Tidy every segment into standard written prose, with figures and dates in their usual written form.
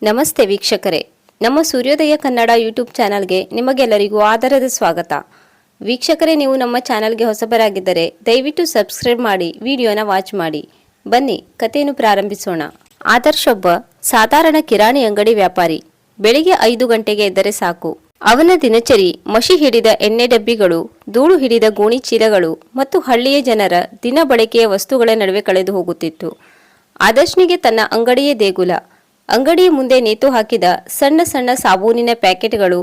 ನಮಸ್ತೆ ವೀಕ್ಷಕರೇ, ನಮ್ಮ ಸೂರ್ಯೋದಯ ಕನ್ನಡ ಯೂಟ್ಯೂಬ್ ಚಾನಲ್ಗೆ ನಿಮಗೆಲ್ಲರಿಗೂ ಆದರದ ಸ್ವಾಗತ. ವೀಕ್ಷಕರೇ, ನೀವು ನಮ್ಮ ಚಾನಲ್ಗೆ ಹೊಸಬರಾಗಿದ್ದರೆ ದಯವಿಟ್ಟು ಸಬ್ಸ್ಕ್ರೈಬ್ ಮಾಡಿ ವಿಡಿಯೋನ ವಾಚ್ ಮಾಡಿ. ಬನ್ನಿ ಕಥೆಯನ್ನು ಪ್ರಾರಂಭಿಸೋಣ. ಆದರ್ಶ್ ಒಬ್ಬ ಸಾಧಾರಣ ಕಿರಾಣಿ ಅಂಗಡಿ ವ್ಯಾಪಾರಿ. ಬೆಳಿಗ್ಗೆ 5 ಗಂಟೆಗೆ ಎದ್ದರೆ ಸಾಕು. ಅವನ ದಿನಚರಿ ಮಷಿ ಹಿಡಿದ ಎಣ್ಣೆ ಡಬ್ಬಿಗಳು, ಧೂಳು ಹಿಡಿದ ಗೋಣಿ ಚೀಲಗಳು ಮತ್ತು ಹಳ್ಳಿಯ ಜನರ ದಿನ ಬಳಕೆಯ ವಸ್ತುಗಳ ನಡುವೆ ಕಳೆದು ಹೋಗುತ್ತಿತ್ತು. ಆದರ್ಶ್ನಿಗೆ ತನ್ನ ಅಂಗಡಿಯೇ ದೇಗುಲ. ಅಂಗಡಿಯ ಮುಂದೆ ನೇತು ಹಾಕಿದ ಸಣ್ಣ ಸಣ್ಣ ಸಾಬೂನಿನ ಪ್ಯಾಕೆಟ್ಗಳು,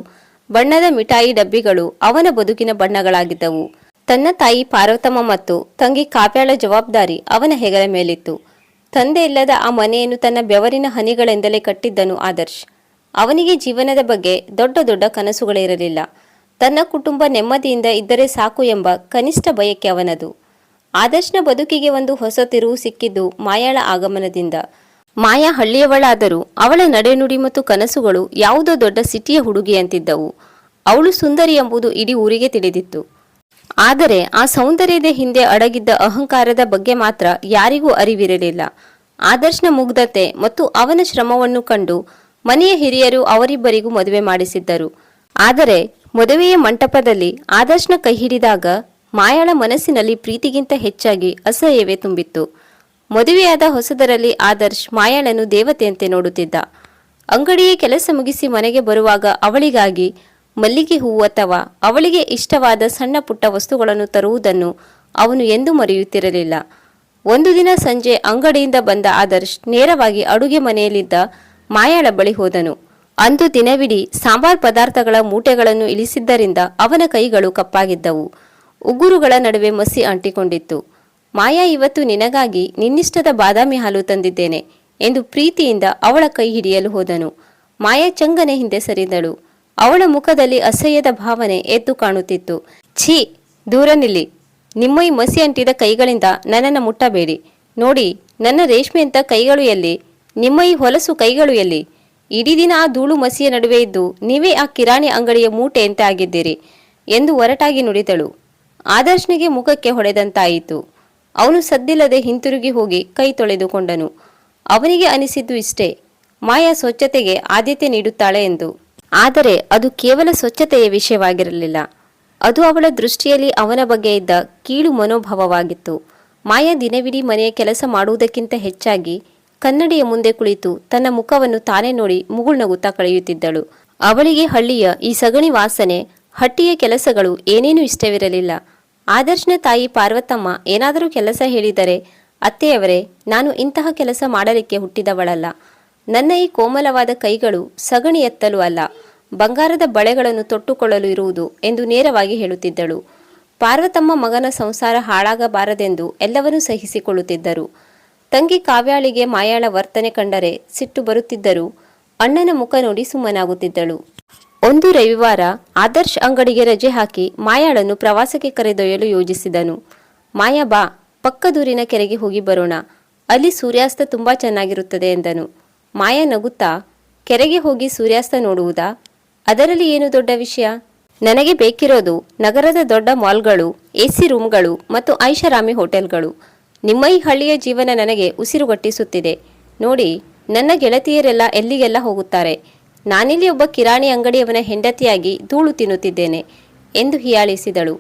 ಬಣ್ಣದ ಮಿಠಾಯಿ ಡಬ್ಬಿಗಳು ಅವನ ಬದುಕಿನ ಬಣ್ಣಗಳಾಗಿದ್ದವು. ತನ್ನ ತಾಯಿ ಪಾರ್ವತಮ್ಮ ಮತ್ತು ತಂಗಿ ಕಾವ್ಯಾಳ ಜವಾಬ್ದಾರಿ ಅವನ ಹೆಗಲ ಮೇಲಿತ್ತು. ತಂದೆ ಇಲ್ಲದ ಆ ಮನೆಯನ್ನು ತನ್ನ ಬೆವರಿನ ಹನಿಗಳೆಂದಲೇ ಕಟ್ಟಿದ್ದನು ಆದರ್ಶ್. ಅವನಿಗೆ ಜೀವನದ ಬಗ್ಗೆ ದೊಡ್ಡ ದೊಡ್ಡ ಕನಸುಗಳಿರಲಿಲ್ಲ. ತನ್ನ ಕುಟುಂಬ ನೆಮ್ಮದಿಯಿಂದ ಇದ್ದರೆ ಸಾಕು ಎಂಬ ಕನಿಷ್ಠ ಬಯಕೆ ಅವನದು. ಆದರ್ಶ್ನ ಬದುಕಿಗೆ ಒಂದು ಹೊಸ ತಿರುವು ಸಿಕ್ಕಿದ್ದು ಮಾಯಾಳ ಆಗಮನದಿಂದ. ಮಾಯಾ ಹಳ್ಳಿಯವಳಾದರೂ ಅವಳ ನಡೆನುಡಿ ಮತ್ತು ಕನಸುಗಳು ಯಾವುದೋ ದೊಡ್ಡ ಸಿಟಿಯ ಹುಡುಗಿಯಂತಿದ್ದವು. ಅವಳು ಸುಂದರಿ ಎಂಬುದು ಇಡೀ ಊರಿಗೆ ತಿಳಿದಿತ್ತು. ಆದರೆ ಆ ಸೌಂದರ್ಯದ ಹಿಂದೆ ಅಡಗಿದ್ದ ಅಹಂಕಾರದ ಬಗ್ಗೆ ಮಾತ್ರ ಯಾರಿಗೂ ಅರಿವಿರಲಿಲ್ಲ. ಆದರ್ಶ್ನ ಮುಗ್ಧತೆ ಮತ್ತು ಅವನ ಶ್ರಮವನ್ನು ಕಂಡು ಮನೆಯ ಹಿರಿಯರು ಅವರಿಬ್ಬರಿಗೂ ಮದುವೆ ಮಾಡಿಸಿದ್ದರು. ಆದರೆ ಮದುವೆಯ ಮಂಟಪದಲ್ಲಿ ಆದರ್ಶ್ನ ಕೈ ಹಿಡಿದಾಗ ಮಾಯಾಳ ಮನಸ್ಸಿನಲ್ಲಿ ಪ್ರೀತಿಗಿಂತ ಹೆಚ್ಚಾಗಿ ಅಸಹ್ಯವೇ ತುಂಬಿತ್ತು. ಮದುವೆಯಾದ ಹೊಸದರಲ್ಲಿ ಆದರ್ಶ್ ಮಾಯಾಳನ್ನು ದೇವತೆಯಂತೆ ನೋಡುತ್ತಿದ್ದ. ಅಂಗಡಿಯ ಕೆಲಸ ಮುಗಿಸಿ ಮನೆಗೆ ಬರುವಾಗ ಅವಳಿಗಾಗಿ ಮಲ್ಲಿಗೆ ಹೂವು ಅಥವಾ ಅವಳಿಗೆ ಇಷ್ಟವಾದ ಸಣ್ಣ ಪುಟ್ಟ ವಸ್ತುಗಳನ್ನು ತರುವುದನ್ನು ಅವನು ಎಂದೂ ಮರೆಯುತ್ತಿರಲಿಲ್ಲ. ಒಂದು ದಿನ ಸಂಜೆ ಅಂಗಡಿಯಿಂದ ಬಂದ ಆದರ್ಶ್ ನೇರವಾಗಿ ಅಡುಗೆ ಮನೆಯಲ್ಲಿದ್ದ ಮಾಯಾಳ ಬಳಿ ಹೋದನು. ಅಂದು ದಿನವಿಡೀ ಸಾಂಬಾರ್ ಪದಾರ್ಥಗಳ ಮೂಟೆಗಳನ್ನು ಇಳಿಸಿದ್ದರಿಂದ ಅವನ ಕೈಗಳು ಕಪ್ಪಾಗಿದ್ದವು. ಉಗುರುಗಳ ನಡುವೆ ಮಸಿ ಅಂಟಿಕೊಂಡಿತ್ತು. ಮಾಯಾ, ಇವತ್ತು ನಿನಗಾಗಿ ನಿನ್ನಿಷ್ಟದ ಬಾದಾಮಿ ಹಾಲು ತಂದಿದ್ದೇನೆ ಎಂದು ಪ್ರೀತಿಯಿಂದ ಅವಳ ಕೈ ಹಿಡಿಯಲು ಹೋದನು. ಮಾಯಾ ಚಂಗನೆ ಹಿಂದೆ ಸರಿದಳು. ಅವಳ ಮುಖದಲ್ಲಿ ಅಸಹ್ಯದ ಭಾವನೆ ಎದ್ದು ಕಾಣುತ್ತಿತ್ತು. ಛೀ, ದೂರ ನಿಲ್ಲಿ. ನಿಮ್ಮ ಈ ಮಸಿ ಅಂಟಿದ ಕೈಗಳಿಂದ ನನ್ನನ್ನು ಮುಟ್ಟಬೇಡಿ. ನೋಡಿ, ನನ್ನ ರೇಷ್ಮೆಯಂತ ಕೈಗಳು ಎಲ್ಲಿ? ನಿಮ್ಮ ಈ ಹೊಲಸು ಕೈಗಳು ಎಲ್ಲಿ? ಇಡೀ ದಿನ ಆ ಧೂಳು ಮಸಿಯ ನಡುವೆ ಇದ್ದು ನೀವೇ ಆ ಕಿರಾಣಿ ಅಂಗಡಿಯ ಮೂಟೆಯಂತೆ ಆಗಿದ್ದೀರಿ ಎಂದು ಒರಟಾಗಿ ನುಡಿದಳು. ಆದರ್ಶ್ನಿಗೆ ಮುಖಕ್ಕೆ ಹೊಡೆದಂತಾಯಿತು. ಅವನು ಸದ್ದಿಲ್ಲದೆ ಹಿಂತಿರುಗಿ ಹೋಗಿ ಕೈ ತೊಳೆದುಕೊಂಡನು. ಅವನಿಗೆ ಅನಿಸಿದ್ದು ಇಷ್ಟೇ, ಮಾಯಾ ಸ್ವಚ್ಛತೆಗೆ ಆದ್ಯತೆ ನೀಡುತ್ತಾಳೆ ಎಂದು. ಆದರೆ ಅದು ಕೇವಲ ಸ್ವಚ್ಛತೆಯ ವಿಷಯವಾಗಿರಲಿಲ್ಲ. ಅದು ಅವಳ ದೃಷ್ಟಿಯಲ್ಲಿ ಅವನ ಬಗ್ಗೆ ಇದ್ದ ಕೀಳು ಮನೋಭಾವವಾಗಿತ್ತು. ಮಾಯಾ ದಿನವಿಡೀ ಮನೆಯ ಕೆಲಸ ಮಾಡುವುದಕ್ಕಿಂತ ಹೆಚ್ಚಾಗಿ ಕನ್ನಡಿಯ ಮುಂದೆ ಕುಳಿತು ತನ್ನ ಮುಖವನ್ನು ತಾನೇ ನೋಡಿ ಮುಗುಳ್ನಗುತ್ತಾ ಕಳೆಯುತ್ತಿದ್ದಳು. ಅವಳಿಗೆ ಹಳ್ಳಿಯ ಈ ಸಗಣಿ ವಾಸನೆ, ಹಟ್ಟಿಯ ಕೆಲಸಗಳು ಏನೇನೂ ಇಷ್ಟವಿರಲಿಲ್ಲ. ಆದರ್ಶ್ನ ತಾಯಿ ಪಾರ್ವತಮ್ಮ ಏನಾದರೂ ಕೆಲಸ ಹೇಳಿದರೆ, ಅತ್ತೆಯವರೇ, ನಾನು ಇಂತಹ ಕೆಲಸ ಮಾಡಲಿಕ್ಕೆ ಹುಟ್ಟಿದವಳಲ್ಲ. ನನ್ನ ಈ ಕೋಮಲವಾದ ಕೈಗಳು ಸಗಣಿ ಎತ್ತಲು ಅಲ್ಲ, ಬಂಗಾರದ ಬಳೆಗಳನ್ನು ತೊಟ್ಟುಕೊಳ್ಳಲು ಇರುವುದು ಎಂದು ನೇರವಾಗಿ ಹೇಳುತ್ತಿದ್ದಳು. ಪಾರ್ವತಮ್ಮ ಮಗನ ಸಂಸಾರ ಹಾಳಾಗಬಾರದೆಂದು ಎಲ್ಲವನ್ನೂ ಸಹಿಸಿಕೊಳ್ಳುತ್ತಿದ್ದರು. ತಂಗಿ ಕಾವ್ಯಾಳಿಗೆ ಮಾಯಾಳ ವರ್ತನೆ ಕಂಡರೆ ಸಿಟ್ಟು ಬರುತ್ತಿದ್ದರೂ ಅಣ್ಣನ ಮುಖ ನೋಡಿ ಸುಮ್ಮನಾಗುತ್ತಿದ್ದಳು. ಒಂದು ರವಿವಾರ ಆದರ್ಶ್ ಅಂಗಡಿಗೆ ರಜೆ ಹಾಕಿ ಮಾಯಾಳನ್ನು ಪ್ರವಾಸಕ್ಕೆ ಕರೆದೊಯ್ಯಲು ಯೋಜಿಸಿದನು. ಮಾಯಾ, ಬಾ, ಪಕ್ಕದೂರಿನ ಕೆರೆಗೆ ಹೋಗಿ ಬರೋಣ. ಅಲ್ಲಿ ಸೂರ್ಯಾಸ್ತ ತುಂಬಾ ಚೆನ್ನಾಗಿರುತ್ತದೆ ಎಂದನು. ಮಾಯಾ ನಗುತ್ತಾ, ಕೆರೆಗೆ ಹೋಗಿ ಸೂರ್ಯಾಸ್ತ ನೋಡುವುದಾ? ಅದರಲ್ಲಿ ಏನು ದೊಡ್ಡ ವಿಷಯ? ನನಗೆ ಬೇಕಿರೋದು ನಗರದ ದೊಡ್ಡ ಮಾಲ್ಗಳು, AC ರೂಮ್ಗಳು ಮತ್ತು ಐಷಾರಾಮಿ ಹೋಟೆಲ್ಗಳು. ನಿಮ್ಮ ಈ ಹಳ್ಳಿಯ ಜೀವನ ನನಗೆ ಉಸಿರುಗಟ್ಟಿಸುತ್ತಿದೆ. ನೋಡಿ, ನನ್ನ ಗೆಳತಿಯರೆಲ್ಲ ಎಲ್ಲಿಗೆಲ್ಲ ಹೋಗುತ್ತಾರೆ. ನಾನಿಲ್ಲಿ ಒಬ್ಬ ಕಿರಾಣಿ ಅಂಗಡಿಯವನ ಹೆಂಡತಿಯಾಗಿ ಧೂಳು ತಿನ್ನುತ್ತಿದ್ದೇನೆ ಎಂದು ಹೀಯಾಳಿಸಿದಳು.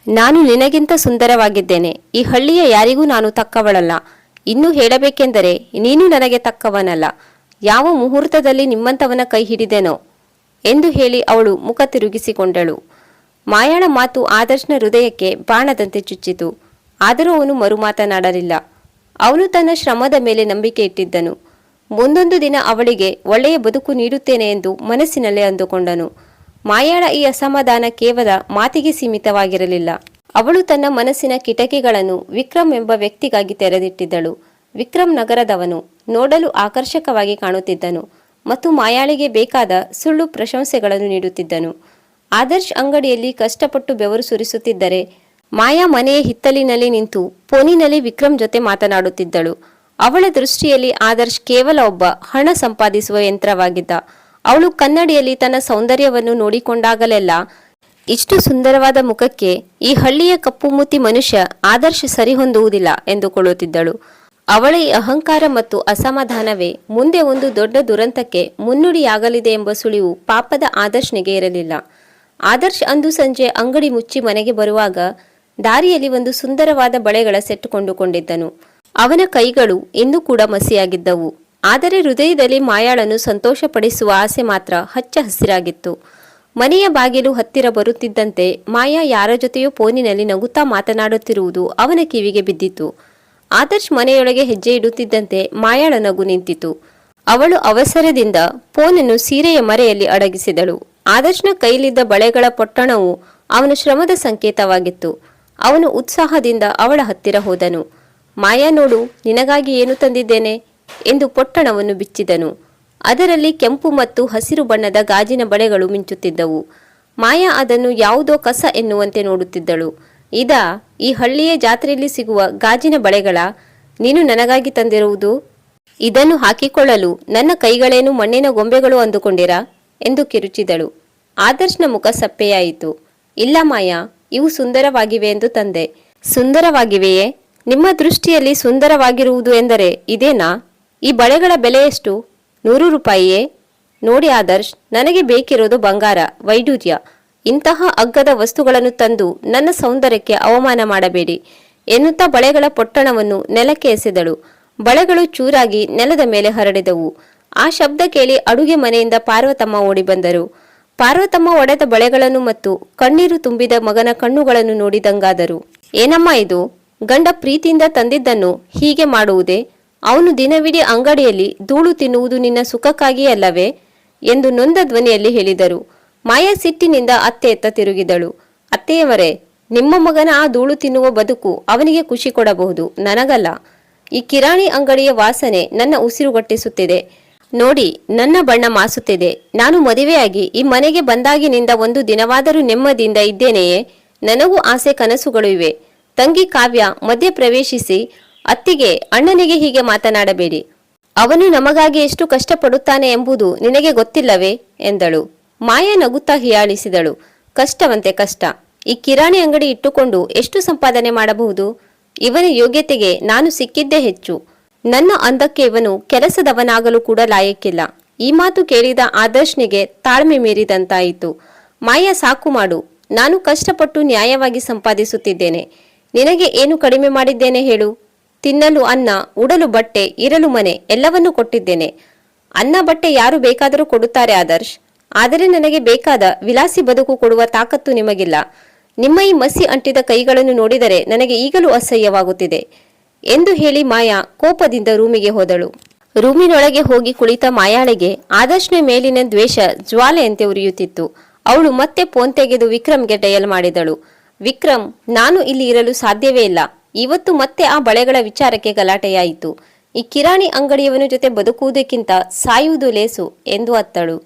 ನಾನು ನಿನಗಿಂತ ಸುಂದರವಾಗಿದ್ದೇನೆ. ಈ ಹಳ್ಳಿಯ ಯಾರಿಗೂ ನಾನು ತಕ್ಕವಳಲ್ಲ. ಇನ್ನೂ ಹೇಳಬೇಕೆಂದರೆ ನೀನು ನನಗೆ ತಕ್ಕವನಲ್ಲ. ಯಾವ ಮುಹೂರ್ತದಲ್ಲಿ ನಿಮ್ಮಂಥವನ ಕೈ ಹಿಡಿದೆನೋ ಎಂದು ಹೇಳಿ ಅವಳು ಮುಖ ತಿರುಗಿಸಿಕೊಂಡಳು. ಮಾಯಾಳ ಮಾತು ಆದರ್ಶ್ನ ಹೃದಯಕ್ಕೆ ಬಾಣದಂತೆ ಚುಚ್ಚಿತು. ಆದರೂ ಅವನು ಮರು ಮಾತನಾಡಲಿಲ್ಲ. ಅವನು ತನ್ನ ಶ್ರಮದ ಮೇಲೆ ನಂಬಿಕೆ ಇಟ್ಟಿದ್ದನು. ಮುಂದೊಂದು ದಿನ ಅವಳಿಗೆ ಒಳ್ಳೆಯ ಬದುಕು ನೀಡುತ್ತೇನೆ ಎಂದು ಮನಸ್ಸಿನಲ್ಲೇ ಅಂದುಕೊಂಡನು. ಮಾಯಾಳ ಈ ಅಸಮಾಧಾನ ಕೇವಲ ಮಾತಿಗೆ ಸೀಮಿತವಾಗಿರಲಿಲ್ಲ. ಅವಳು ತನ್ನ ಮನಸ್ಸಿನ ಕಿಟಕಿಗಳನ್ನು ವಿಕ್ರಮ್ ಎಂಬ ವ್ಯಕ್ತಿಗಾಗಿ ತೆರೆದಿಟ್ಟಿದ್ದಳು. ವಿಕ್ರಮ್ ನಗರದವನು, ನೋಡಲು ಆಕರ್ಷಕವಾಗಿ ಕಾಣುತ್ತಿದ್ದನು ಮತ್ತು ಮಾಯಾಳಿಗೆ ಬೇಕಾದ ಸುಳ್ಳು ಪ್ರಶಂಸೆಗಳನ್ನು ನೀಡುತ್ತಿದ್ದನು. ಆದರ್ಶ್ ಅಂಗಡಿಯಲ್ಲಿ ಕಷ್ಟಪಟ್ಟು ಬೆವರು ಸುರಿಸುತ್ತಿದ್ದರೆ ಮಾಯಾ ಮನೆಯ ಹಿತ್ತಲಿನಲ್ಲಿ ನಿಂತು ಫೋನಿನಲ್ಲಿ ವಿಕ್ರಮ್ ಜೊತೆ ಮಾತನಾಡುತ್ತಿದ್ದಳು. ಅವಳ ದೃಷ್ಟಿಯಲ್ಲಿ ಆದರ್ಶ್ ಕೇವಲ ಒಬ್ಬ ಹಣ ಸಂಪಾದಿಸುವ ಯಂತ್ರವಾಗಿದ್ದ. ಅವಳು ಕನ್ನಡಿಯಲ್ಲಿ ತನ್ನ ಸೌಂದರ್ಯವನ್ನು ನೋಡಿಕೊಂಡಾಗಲೆಲ್ಲ, ಇಷ್ಟು ಸುಂದರವಾದ ಮುಖಕ್ಕೆ ಈ ಹಳ್ಳಿಯ ಕಪ್ಪು ಮೂತಿ ಮನುಷ್ಯ ಆದರ್ಶ್ ಸರಿಹೊಂದುವುದಿಲ್ಲ ಎಂದುಕೊಳ್ಳುತ್ತಿದ್ದಳು. ಅವಳ ಈ ಅಹಂಕಾರ ಮತ್ತು ಅಸಮಾಧಾನವೇ ಮುಂದೆ ಒಂದು ದೊಡ್ಡ ದುರಂತಕ್ಕೆ ಮುನ್ನುಡಿಯಾಗಲಿದೆ ಎಂಬ ಸುಳಿವು ಪಾಪದ ಆದರ್ಶ್ನಿಗೆ ಇರಲಿಲ್ಲ. ಆದರ್ಶ್ ಅಂದು ಸಂಜೆ ಅಂಗಡಿ ಮುಚ್ಚಿ ಮನೆಗೆ ಬರುವಾಗ ದಾರಿಯಲ್ಲಿ ಒಂದು ಸುಂದರವಾದ ಬಳೆಗಳ ಸೆಟ್ ಕೊಂಡುಕೊಂಡಿದ್ದನು. ಅವನ ಕೈಗಳು ಇನ್ನೂ ಕೂಡ ಮಸಿಯಾಗಿದ್ದವು. ಆದರೆ ಹೃದಯದಲ್ಲಿ ಮಾಯಾಳನ್ನು ಸಂತೋಷಪಡಿಸುವ ಆಸೆ ಮಾತ್ರ ಹಚ್ಚ ಹಸಿರಾಗಿತ್ತು. ಮನೆಯ ಬಾಗಿಲು ಹತ್ತಿರ ಬರುತ್ತಿದ್ದಂತೆ ಮಾಯಾ ಯಾರ ಜೊತೆಯೋ ಫೋನಿನಲ್ಲಿ ನಗುತ್ತಾ ಮಾತನಾಡುತ್ತಿರುವುದು ಅವನ ಕಿವಿಗೆ ಬಿದ್ದಿತು. ಆದರ್ಶ್ ಮನೆಯೊಳಗೆ ಹೆಜ್ಜೆ ಇಡುತ್ತಿದ್ದಂತೆ ಮಾಯಾಳ ನಗು ನಿಂತಿತು. ಅವಳು ಅವಸರದಿಂದ ಫೋನನ್ನು ಸೀರೆಯ ಮರೆಯಲ್ಲಿ ಅಡಗಿಸಿದಳು. ಆದರ್ಶ್ನ ಕೈಲಿದ್ದ ಬಳೆಗಳ ಪೊಟ್ಟಣವು ಅವನ ಶ್ರಮದ ಸಂಕೇತವಾಗಿತ್ತು. ಅವನು ಉತ್ಸಾಹದಿಂದ ಅವಳ ಹತ್ತಿರ ಹೋದನು. ಮಾಯಾ, ನೋಡು, ನಿನಗಾಗಿ ಏನು ತಂದಿದ್ದೇನೆ ಎಂದು ಪೊಟ್ಟಣವನ್ನು ಬಿಚ್ಚಿದನು. ಅದರಲ್ಲಿ ಕೆಂಪು ಮತ್ತು ಹಸಿರು ಬಣ್ಣದ ಗಾಜಿನ ಬಳೆಗಳು ಮಿಂಚುತ್ತಿದ್ದವು. ಮಾಯಾ ಅದನ್ನು ಯಾವುದೋ ಕಸ ಎನ್ನುವಂತೆ ನೋಡುತ್ತಿದ್ದಳು. ಈ ಹಳ್ಳಿಯ ಜಾತ್ರೆಯಲ್ಲಿ ಸಿಗುವ ಗಾಜಿನ ಬಳೆಗಳ ನೀನು ನನಗಾಗಿ ತಂದಿರುವುದು? ಇದನ್ನು ಹಾಕಿಕೊಳ್ಳಲು ನನ್ನ ಕೈಗಳೇನು ಮಣ್ಣಿನ ಗೊಂಬೆಗಳು ಅಂದುಕೊಂಡಿರಾ ಎಂದು ಕಿರುಚಿದಳು. ಆದರ್ಶ್ನ ಮುಖ ಸಪ್ಪೆಯಾಯಿತು. ಇಲ್ಲ ಮಾಯಾ, ಇವು ಸುಂದರವಾಗಿವೆ ಎಂದು ತಂದೆ. ಸುಂದರವಾಗಿವೆಯೇ? ನಿಮ್ಮ ದೃಷ್ಟಿಯಲ್ಲಿ ಸುಂದರವಾಗಿರುವುದು ಎಂದರೆ ಇದೇನಾ? ಈ ಬಳೆಗಳ ಬೆಲೆ ಎಷ್ಟು? 100 ರೂಪಾಯಿಯೇ? ನೋಡಿ ಆದರ್ಶ್, ನನಗೆ ಬೇಕಿರೋದು ಬಂಗಾರ, ವೈಡೂರ್ಯ. ಇಂತಹ ಅಗ್ಗದ ವಸ್ತುಗಳನ್ನು ತಂದು ನನ್ನ ಸೌಂದರ್ಯಕ್ಕೆ ಅವಮಾನ ಮಾಡಬೇಡಿ ಎನ್ನುತ್ತಾ ಬಳೆಗಳ ಪೊಟ್ಟಣವನ್ನು ನೆಲಕ್ಕೆ ಎಸೆದಳು. ಬಳೆಗಳು ಚೂರಾಗಿ ನೆಲದ ಮೇಲೆ ಹರಡಿದವು. ಆ ಶಬ್ದ ಕೇಳಿ ಅಡುಗೆ ಮನೆಯಿಂದ ಪಾರ್ವತಮ್ಮ ಓಡಿ ಬಂದರು. ಪಾರ್ವತಮ್ಮ ಒಡೆದ ಬಳೆಗಳನ್ನು ಮತ್ತು ಕಣ್ಣೀರು ತುಂಬಿದ ಮಗನ ಕಣ್ಣುಗಳನ್ನು ನೋಡಿದಂಗಾದರು. ಏನಮ್ಮ ಇದು? ಗಂಡ ಪ್ರೀತಿಯಿಂದ ತಂದಿದ್ದನ್ನು ಹೀಗೆ ಮಾಡುವುದೇ? ಅವನು ದಿನವಿಡೀ ಅಂಗಡಿಯಲ್ಲಿ ಧೂಳು ತಿನ್ನುವುದು ನಿನ್ನ ಸುಖಕ್ಕಾಗಿಯೇ ಅಲ್ಲವೇ ಎಂದು ನೊಂದ ಧ್ವನಿಯಲ್ಲಿ ಹೇಳಿದರು. ಮಾಯಾ ಸಿಟ್ಟಿನಿಂದ ಅತ್ತೆಯತ್ತ ತಿರುಗಿದಳು. ಅತ್ತೆಯವರೇ, ನಿಮ್ಮ ಮಗನ ಆ ಧೂಳು ತಿನ್ನುವ ಬದುಕು ಅವನಿಗೆ ಖುಷಿ ಕೊಡಬಹುದು, ನನಗಲ್ಲ. ಈ ಕಿರಾಣಿ ಅಂಗಡಿಯ ವಾಸನೆ ನನ್ನ ಉಸಿರುಗಟ್ಟಿಸುತ್ತಿದೆ. ನೋಡಿ, ನನ್ನ ಬಣ್ಣ ಮಾಸುತ್ತಿದೆ. ನಾನು ಮದುವೆಯಾಗಿ ಈ ಮನೆಗೆ ಬಂದಾಗಿನಿಂದ ಒಂದು ದಿನವಾದರೂ ನೆಮ್ಮದಿಯಿಂದ ಇದ್ದೇನೆಯೇ? ನನಗೂ ಆಸೆ ಕನಸುಗಳು ಇವೆ. ತಂಗಿ ಕಾವ್ಯ ಮಧ್ಯ ಪ್ರವೇಶಿಸಿ, ಅತ್ತಿಗೆ, ಅಣ್ಣನಿಗೆ ಹೀಗೆ ಮಾತನಾಡಬೇಡಿ. ಅವನು ನಮಗಾಗಿ ಎಷ್ಟು ಕಷ್ಟಪಡುತ್ತಾನೆ ಎಂಬುದು ನಿನಗೆ ಗೊತ್ತಿಲ್ಲವೇ ಎಂದಳು. ಮಾಯಾ ನಗುತ್ತಾ ಹೀಯಾಳಿಸಿದಳು. ಕಷ್ಟವಂತೆ ಕಷ್ಟ. ಈ ಕಿರಾಣಿ ಅಂಗಡಿ ಇಟ್ಟುಕೊಂಡು ಎಷ್ಟು ಸಂಪಾದನೆ ಮಾಡಬಹುದು? ಇವನ ಯೋಗ್ಯತೆಗೆ ನಾನು ಸಿಕ್ಕಿದ್ದೇ ಹೆಚ್ಚು. ನನ್ನ ಅಂದಕ್ಕೆ ಇವನು ಕೆಲಸದವನಾಗಲು ಕೂಡ ಲಾಯಕ್ಕಿಲ್ಲ. ಈ ಮಾತು ಕೇಳಿದ ಆದರ್ಶ್ನಿಗೆ ತಾಳ್ಮೆ ಮೀರಿದಂತಾಯಿತು. ಮಾಯಾ, ಸಾಕು ಮಾಡು. ನಾನು ಕಷ್ಟಪಟ್ಟು ನ್ಯಾಯವಾಗಿ ಸಂಪಾದಿಸುತ್ತಿದ್ದೇನೆ. ನಿನಗೆ ಏನು ಕಡಿಮೆ ಮಾಡಿದ್ದೇನೆ ಹೇಳು? ತಿನ್ನಲು ಅನ್ನ, ಉಡಲು ಬಟ್ಟೆ, ಇರಲು ಮನೆ ಎಲ್ಲವನ್ನೂ ಕೊಟ್ಟಿದ್ದೇನೆ. ಅನ್ನ ಬಟ್ಟೆ ಯಾರು ಬೇಕಾದರೂ ಕೊಡುತ್ತಾರೆ ಆದರ್ಶ್. ಆದರೆ ನನಗೆ ಬೇಕಾದ ವಿಲಾಸಿ ಬದುಕು ಕೊಡುವ ತಾಕತ್ತು ನಿಮಗಿಲ್ಲ. ನಿಮ್ಮ ಈ ಮಸಿ ಅಂಟಿದ ಕೈಗಳನ್ನು ನೋಡಿದರೆ ನನಗೆ ಈಗಲೂ ಅಸಹ್ಯವಾಗುತ್ತಿದೆ ಎಂದು ಹೇಳಿ ಮಾಯಾ ಕೋಪದಿಂದ ರೂಮಿಗೆ ಹೋದಳು. ರೂಮಿನೊಳಗೆ ಹೋಗಿ ಕುಳಿತ ಮಾಯಾಳಿಗೆ ಆದರ್ಶ್ನ ಮೇಲಿನ ದ್ವೇಷ ಜ್ವಾಲೆಯಂತೆ ಉರಿಯುತ್ತಿತ್ತು. ಅವಳು ಮತ್ತೆ ಫೋನ್ ತೆಗೆದು ವಿಕ್ರಮ್ಗೆ ಡಯಲ್ ಮಾಡಿದಳು. ವಿಕ್ರಮ್, ನಾನು ಇಲ್ಲಿ ಇರಲು ಸಾಧ್ಯವೇ ಇಲ್ಲ. ಇವತ್ತು ಮತ್ತೆ ಆ ಬಳೆಗಳ ವಿಚಾರಕ್ಕೆ ಗಲಾಟೆಯಾಯಿತು. ಈ ಕಿರಾಣಿ ಅಂಗಡಿಯವನ ಜೊತೆ ಬದುಕುವುದಕ್ಕಿಂತ ಸಾಯುವುದು ಲೇಸು ಎಂದು ಅತ್ತಳು.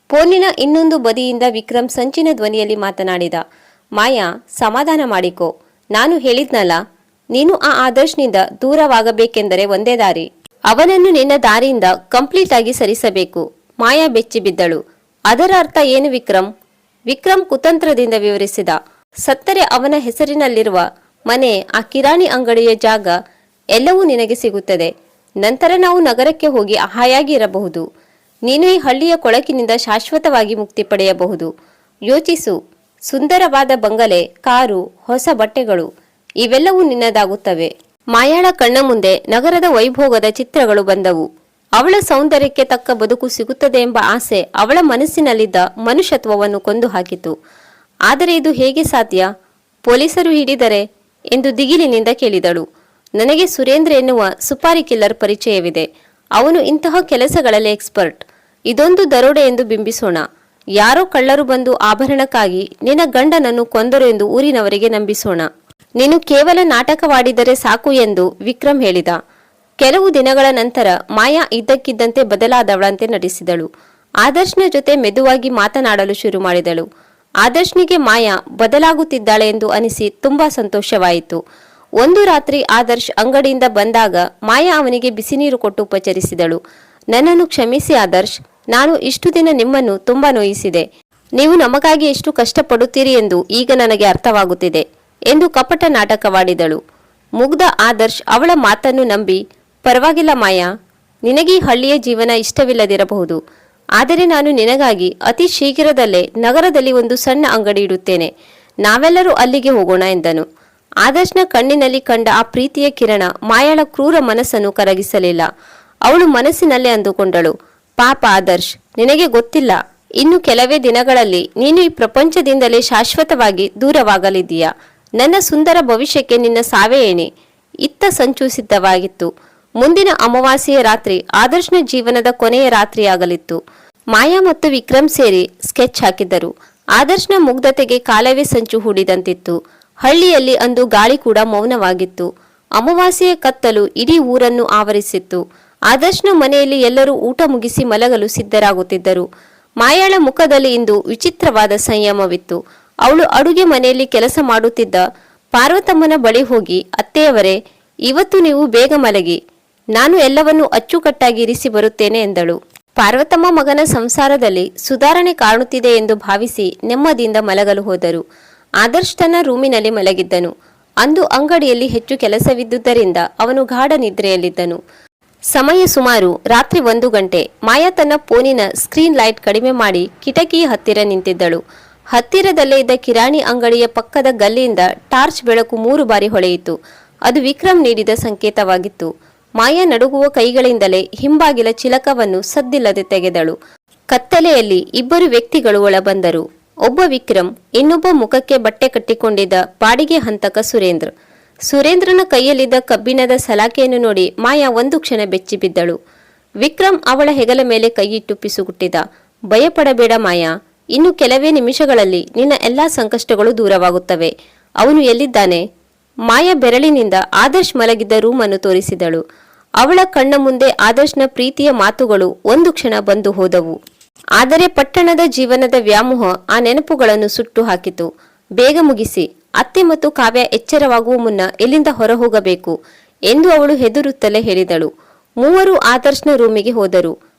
ಫೋನಿನ ಇನ್ನೊಂದು ಬದಿಯಿಂದ ವಿಕ್ರಮ್ ಸಂಚಿನ ಧ್ವನಿಯಲ್ಲಿ ಮಾತನಾಡಿದ. ಮಾಯಾ, ಸಮಾಧಾನ ಮಾಡಿಕೋ. ನಾನು ಹೇಳಿದ್ನಲ್ಲ, ನೀನು ಆ ಆದರ್ಶ್ನಿಂದ ದೂರವಾಗಬೇಕೆಂದರೆ ಒಂದೇ ದಾರಿ. ಅವನನ್ನು ನಿನ್ನ ದಾರಿಯಿಂದ ಕಂಪ್ಲೀಟ್ ಆಗಿ ಸರಿಸಬೇಕು. ಮಾಯಾ ಬೆಚ್ಚಿ ಬಿದ್ದಳು. ಅದರ ಅರ್ಥ ಏನು ವಿಕ್ರಮ್? ವಿಕ್ರಮ್ ಕುತಂತ್ರದಿಂದ ವಿವರಿಸಿದ. ಸತ್ತರೆ ಅವನ ಹೆಸರಿನಲ್ಲಿರುವ ಮನೆ, ಆ ಕಿರಾಣಿ ಅಂಗಡಿಯ ಜಾಗ ಎಲ್ಲವೂ ನಿನಗೆ ಸಿಗುತ್ತದೆ. ನಂತರ ನಾವು ನಗರಕ್ಕೆ ಹೋಗಿ ಹಾಯಾಗಿ ಇರಬಹುದು. ನೀನು ಈ ಹಳ್ಳಿಯ ಕೊಳಕಿನಿಂದ ಶಾಶ್ವತವಾಗಿ ಮುಕ್ತಿ ಪಡೆಯಬಹುದು. ಯೋಚಿಸು. ಸುಂದರವಾದ ಬಂಗಲೆ, ಕಾರು, ಹೊಸ ಬಟ್ಟೆಗಳು ಇವೆಲ್ಲವೂ ನಿನ್ನದಾಗುತ್ತವೆ. ಮಾಯಾಳ ಕಣ್ಣ ಮುಂದೆ ನಗರದ ವೈಭೋಗದ ಚಿತ್ರಗಳು ಬಂದವು. ಅವಳ ಸೌಂದರ್ಯಕ್ಕೆ ತಕ್ಕ ಬದುಕು ಸಿಗುತ್ತದೆ ಎಂಬ ಆಸೆ ಅವಳ ಮನಸ್ಸಿನಲ್ಲಿದ್ದ ಮನುಷ್ಯತ್ವವನ್ನು ಕೊಂದು ಹಾಕಿತು. ಆದರೆ ಇದು ಹೇಗೆ ಸಾಧ್ಯ? ಪೊಲೀಸರು ಹಿಡಿದರೆ ಎಂದು ದಿಗಿಲಿನಿಂದ ಕೇಳಿದಳು. ನನಗೆ ಸುರೇಂದ್ರ ಎನ್ನುವ ಸುಪಾರಿ ಕಿಲ್ಲರ್ ಪರಿಚಯವಿದೆ. ಅವನು ಇಂತಹ ಕೆಲಸಗಳಲ್ಲಿ ಎಕ್ಸ್ಪರ್ಟ್. ಇದೊಂದು ದರೋಡೆ ಎಂದು ಬಿಂಬಿಸೋಣ. ಯಾರೋ ಕಳ್ಳರು ಬಂದು ಆಭರಣಕ್ಕಾಗಿ ನಿನ್ನ ಗಂಡನನ್ನು ಕೊಂದರು ಎಂದು ಊರಿನವರಿಗೆ ನಂಬಿಸೋಣ. ನೀನು ಕೇವಲ ನಾಟಕವಾಡಿದರೆ ಸಾಕು ಎಂದು ವಿಕ್ರಮ್ ಹೇಳಿದ. ಕೆಲವು ದಿನಗಳ ನಂತರ ಮಾಯಾ ಇದ್ದಕ್ಕಿದ್ದಂತೆ ಬದಲಾದವಳಂತೆ ನಟಿಸಿದಳು. ಆದರ್ಶ್ನ ಜೊತೆ ಮೆದುವಾಗಿ ಮಾತನಾಡಲು ಶುರು ಮಾಡಿದಳು. ಆದರ್ಶ್ನಿಗೆ ಮಾಯಾ ಬದಲಾಗುತ್ತಿದ್ದಾಳೆ ಎಂದು ಅನಿಸಿ ತುಂಬಾ ಸಂತೋಷವಾಯಿತು. ಒಂದು ರಾತ್ರಿ ಆದರ್ಶ್ ಅಂಗಡಿಯಿಂದ ಬಂದಾಗ ಮಾಯಾ ಅವನಿಗೆ ಬಿಸಿ ನೀರು ಕೊಟ್ಟು ಉಪಚರಿಸಿದಳು. ನನ್ನನ್ನು ಕ್ಷಮಿಸಿ ಆದರ್ಶ್, ನಾನು ಇಷ್ಟು ದಿನ ನಿಮ್ಮನ್ನು ತುಂಬಾ ನೋಯಿಸಿದೆ. ನೀವು ನಮಗಾಗಿ ಎಷ್ಟು ಕಷ್ಟಪಡುತ್ತೀರಿ ಎಂದು ಈಗ ನನಗೆ ಅರ್ಥವಾಗುತ್ತಿದೆ ಎಂದು ಕಪಟ ನಾಟಕವಾಡಿದಳು. ಮುಗ್ಧ ಆದರ್ಶ್ ಅವಳ ಮಾತನ್ನು ನಂಬಿ ಪರವಾಗಿಲ್ಲ ಮಾಯಾ, ನಿನಗೆ ಈ ಹಳ್ಳಿಯ ಜೀವನ ಇಷ್ಟವಿಲ್ಲದಿರಬಹುದು. ಆದರೆ ನಾನು ನಿನಗಾಗಿ ಅತಿ ಶೀಘ್ರದಲ್ಲೇ ನಗರದಲ್ಲಿ ಒಂದು ಸಣ್ಣ ಅಂಗಡಿ ಇಡುತ್ತೇನೆ. ನಾವೆಲ್ಲರೂ ಅಲ್ಲಿಗೆ ಹೋಗೋಣ ಎಂದನು. ಆದರ್ಶ್ನ ಕಣ್ಣಿನಲ್ಲಿ ಕಂಡ ಆ ಪ್ರೀತಿಯ ಕಿರಣ ಮಾಯಾಳ ಕ್ರೂರ ಮನಸ್ಸನ್ನು ಕರಗಿಸಲಿಲ್ಲ. ಅವಳು ಮನಸ್ಸಿನಲ್ಲೇ ಅಂದುಕೊಂಡಳು, ಪಾಪ ಆದರ್ಶ್, ನಿನಗೆ ಗೊತ್ತಿಲ್ಲ, ಇನ್ನು ಕೆಲವೇ ದಿನಗಳಲ್ಲಿ ನೀನು ಈ ಪ್ರಪಂಚದಿಂದಲೇ ಶಾಶ್ವತವಾಗಿ ದೂರವಾಗಲಿದ್ದೀಯ. ನನ್ನ ಸುಂದರ ಭವಿಷ್ಯಕ್ಕೆ ನಿನ್ನ ಸಾವೇ ಎಣೆ. ಇತ್ತ ಸಂಚು ಸಿದ್ಧವಾಗಿತ್ತು. ಮುಂದಿನ ಅಮಾವಾಸ್ಯೆಯ ರಾತ್ರಿ ಆದರ್ಶ್ನ ಜೀವನದ ಕೊನೆಯ ರಾತ್ರಿಯಾಗಲಿತ್ತು. ಮಾಯಾ ಮತ್ತು ವಿಕ್ರಮ್ ಸೇರಿ ಸ್ಕೆಚ್ ಹಾಕಿದ್ದರು. ಆದರ್ಶ್ನ ಮುಗ್ಧತೆಗೆ ಕಾಲವೇ ಸಂಚು ಹೂಡಿದಂತಿತ್ತು. ಹಳ್ಳಿಯಲ್ಲಿ ಅಂದು ಗಾಳಿ ಕೂಡ ಮೌನವಾಗಿತ್ತು. ಅಮಾವಾಸ್ಯೆಯ ಕತ್ತಲು ಇಡೀ ಊರನ್ನು ಆವರಿಸಿತ್ತು. ಆದರ್ಶ್ನ ಮನೆಯಲ್ಲಿ ಎಲ್ಲರೂ ಊಟ ಮುಗಿಸಿ ಮಲಗಲು ಸಿದ್ಧರಾಗುತ್ತಿದ್ದರು. ಮಾಯಾಳ ಮುಖದಲ್ಲಿ ಇಂದು ವಿಚಿತ್ರವಾದ ಸಂಯಮವಿತ್ತು. ಅವಳು ಅಡುಗೆ ಮನೆಯಲ್ಲಿ ಕೆಲಸ ಮಾಡುತ್ತಿದ್ದ ಪಾರ್ವತಮ್ಮನ ಬಳಿ ಹೋಗಿ, ಅತ್ತೆಯವರೇ, ಇವತ್ತು ನೀವು ಬೇಗ ಮಲಗಿ, ನಾನು ಎಲ್ಲವನ್ನೂ ಅಚ್ಚುಕಟ್ಟಾಗಿ ಇರಿಸಿ ಬರುತ್ತೇನೆ ಎಂದಳು. ಪಾರ್ವತಮ್ಮ ಮಗನ ಸಂಸಾರದಲ್ಲಿ ಸುಧಾರಣೆ ಕಾಣುತ್ತಿದೆ ಎಂದು ಭಾವಿಸಿ ನೆಮ್ಮದಿಯಿಂದ ಮಲಗಲು ಹೋದರು. ಆದರ್ಶ್ ತನ್ನ ರೂಮಿನಲ್ಲಿ ಮಲಗಿದ್ದನು. ಅಂದು ಅಂಗಡಿಯಲ್ಲಿ ಹೆಚ್ಚು ಕೆಲಸವಿದ್ದುದರಿಂದ ಅವನು ಗಾಢ ನಿದ್ರೆಯಲ್ಲಿದ್ದನು. ಸಮಯ ಸುಮಾರು ರಾತ್ರಿ 1 ಗಂಟೆ. ಮಾಯಾ ತನ್ನ ಫೋನಿನ ಸ್ಕ್ರೀನ್ ಲೈಟ್ ಕಡಿಮೆ ಮಾಡಿ ಕಿಟಕಿಯ ಹತ್ತಿರ ನಿಂತಿದ್ದಳು. ಹತ್ತಿರದಲ್ಲೇ ಇದ್ದ ಕಿರಾಣಿ ಅಂಗಡಿಯ ಪಕ್ಕದ ಗಲ್ಲಿಯಿಂದ ಟಾರ್ಚ್ ಬೆಳಕು 3 ಬಾರಿ ಹೊಳೆಯಿತು. ಅದು ವಿಕ್ರಮ್ ನೀಡಿದ ಸಂಕೇತವಾಗಿತ್ತು. ಮಾಯಾ ನಡುಗುವ ಕೈಗಳಿಂದಲೇ ಹಿಂಬಾಗಿಲ ಚಿಲಕವನ್ನು ಸದ್ದಿಲ್ಲದೆ ತೆಗೆದಳು. ಕತ್ತಲೆಯಲ್ಲಿ 2 ವ್ಯಕ್ತಿಗಳು ಒಳಬಂದರು. ಒಬ್ಬ ವಿಕ್ರಮ್, ಇನ್ನೊಬ್ಬ ಮುಖಕ್ಕೆ ಬಟ್ಟೆ ಕಟ್ಟಿಕೊಂಡಿದ್ದ ಬಾಡಿಗೆ ಹಂತಕ ಸುರೇಂದ್ರ. ಸುರೇಂದ್ರನ ಕೈಯಲ್ಲಿದ್ದ ಕಬ್ಬಿಣದ ಸಲಾಕೆಯನ್ನು ನೋಡಿ ಮಾಯಾ ಒಂದು ಕ್ಷಣ ಬೆಚ್ಚಿ ಬಿದ್ದಳು. ವಿಕ್ರಮ್ ಅವಳ ಹೆಗಲ ಮೇಲೆ ಕೈಯಿಟ್ಟು ಪಿಸುಗುಟ್ಟಿದ. ಭಯಪಡಬೇಡ ಮಾಯಾ, ಇನ್ನು ಕೆಲವೇ ನಿಮಿಷಗಳಲ್ಲಿ ನಿನ್ನ ಎಲ್ಲಾ ಸಂಕಷ್ಟಗಳು ದೂರವಾಗುತ್ತವೆ. ಅವನು ಎಲ್ಲಿದ್ದಾನೆ? ಮಾಯಾ ಬೆರಳಿನಿಂದ ಆದರ್ಶ್ ಮಲಗಿದ್ದ ರೂಮನ್ನು ತೋರಿಸಿದಳು. ಅವಳ ಕಣ್ಣ ಮುಂದೆ ಆದರ್ಶ್ನ ಪ್ರೀತಿಯ ಮಾತುಗಳು ಒಂದು ಕ್ಷಣ ಬಂದು ಹೋದವು. ಆದರೆ ಪಟ್ಟಣದ ಜೀವನದ ವ್ಯಾಮೋಹ ಆ ನೆನಪುಗಳನ್ನು ಸುಟ್ಟು ಹಾಕಿತು. ಬೇಗ ಮುಗಿಸಿ, ಅತ್ತೆ ಮತ್ತು ಕಾವ್ಯ ಎಚ್ಚರವಾಗುವ ಮುನ್ನ ಎಲ್ಲಿಂದ ಹೊರಹೋಗಬೇಕು ಎಂದು ಅವಳು ಹೆದರುತ್ತಲೇ ಹೇಳಿದಳು. 3 ಆದರ್ಶ್ನ ರೂಮಿಗೆ ಹೋದರು.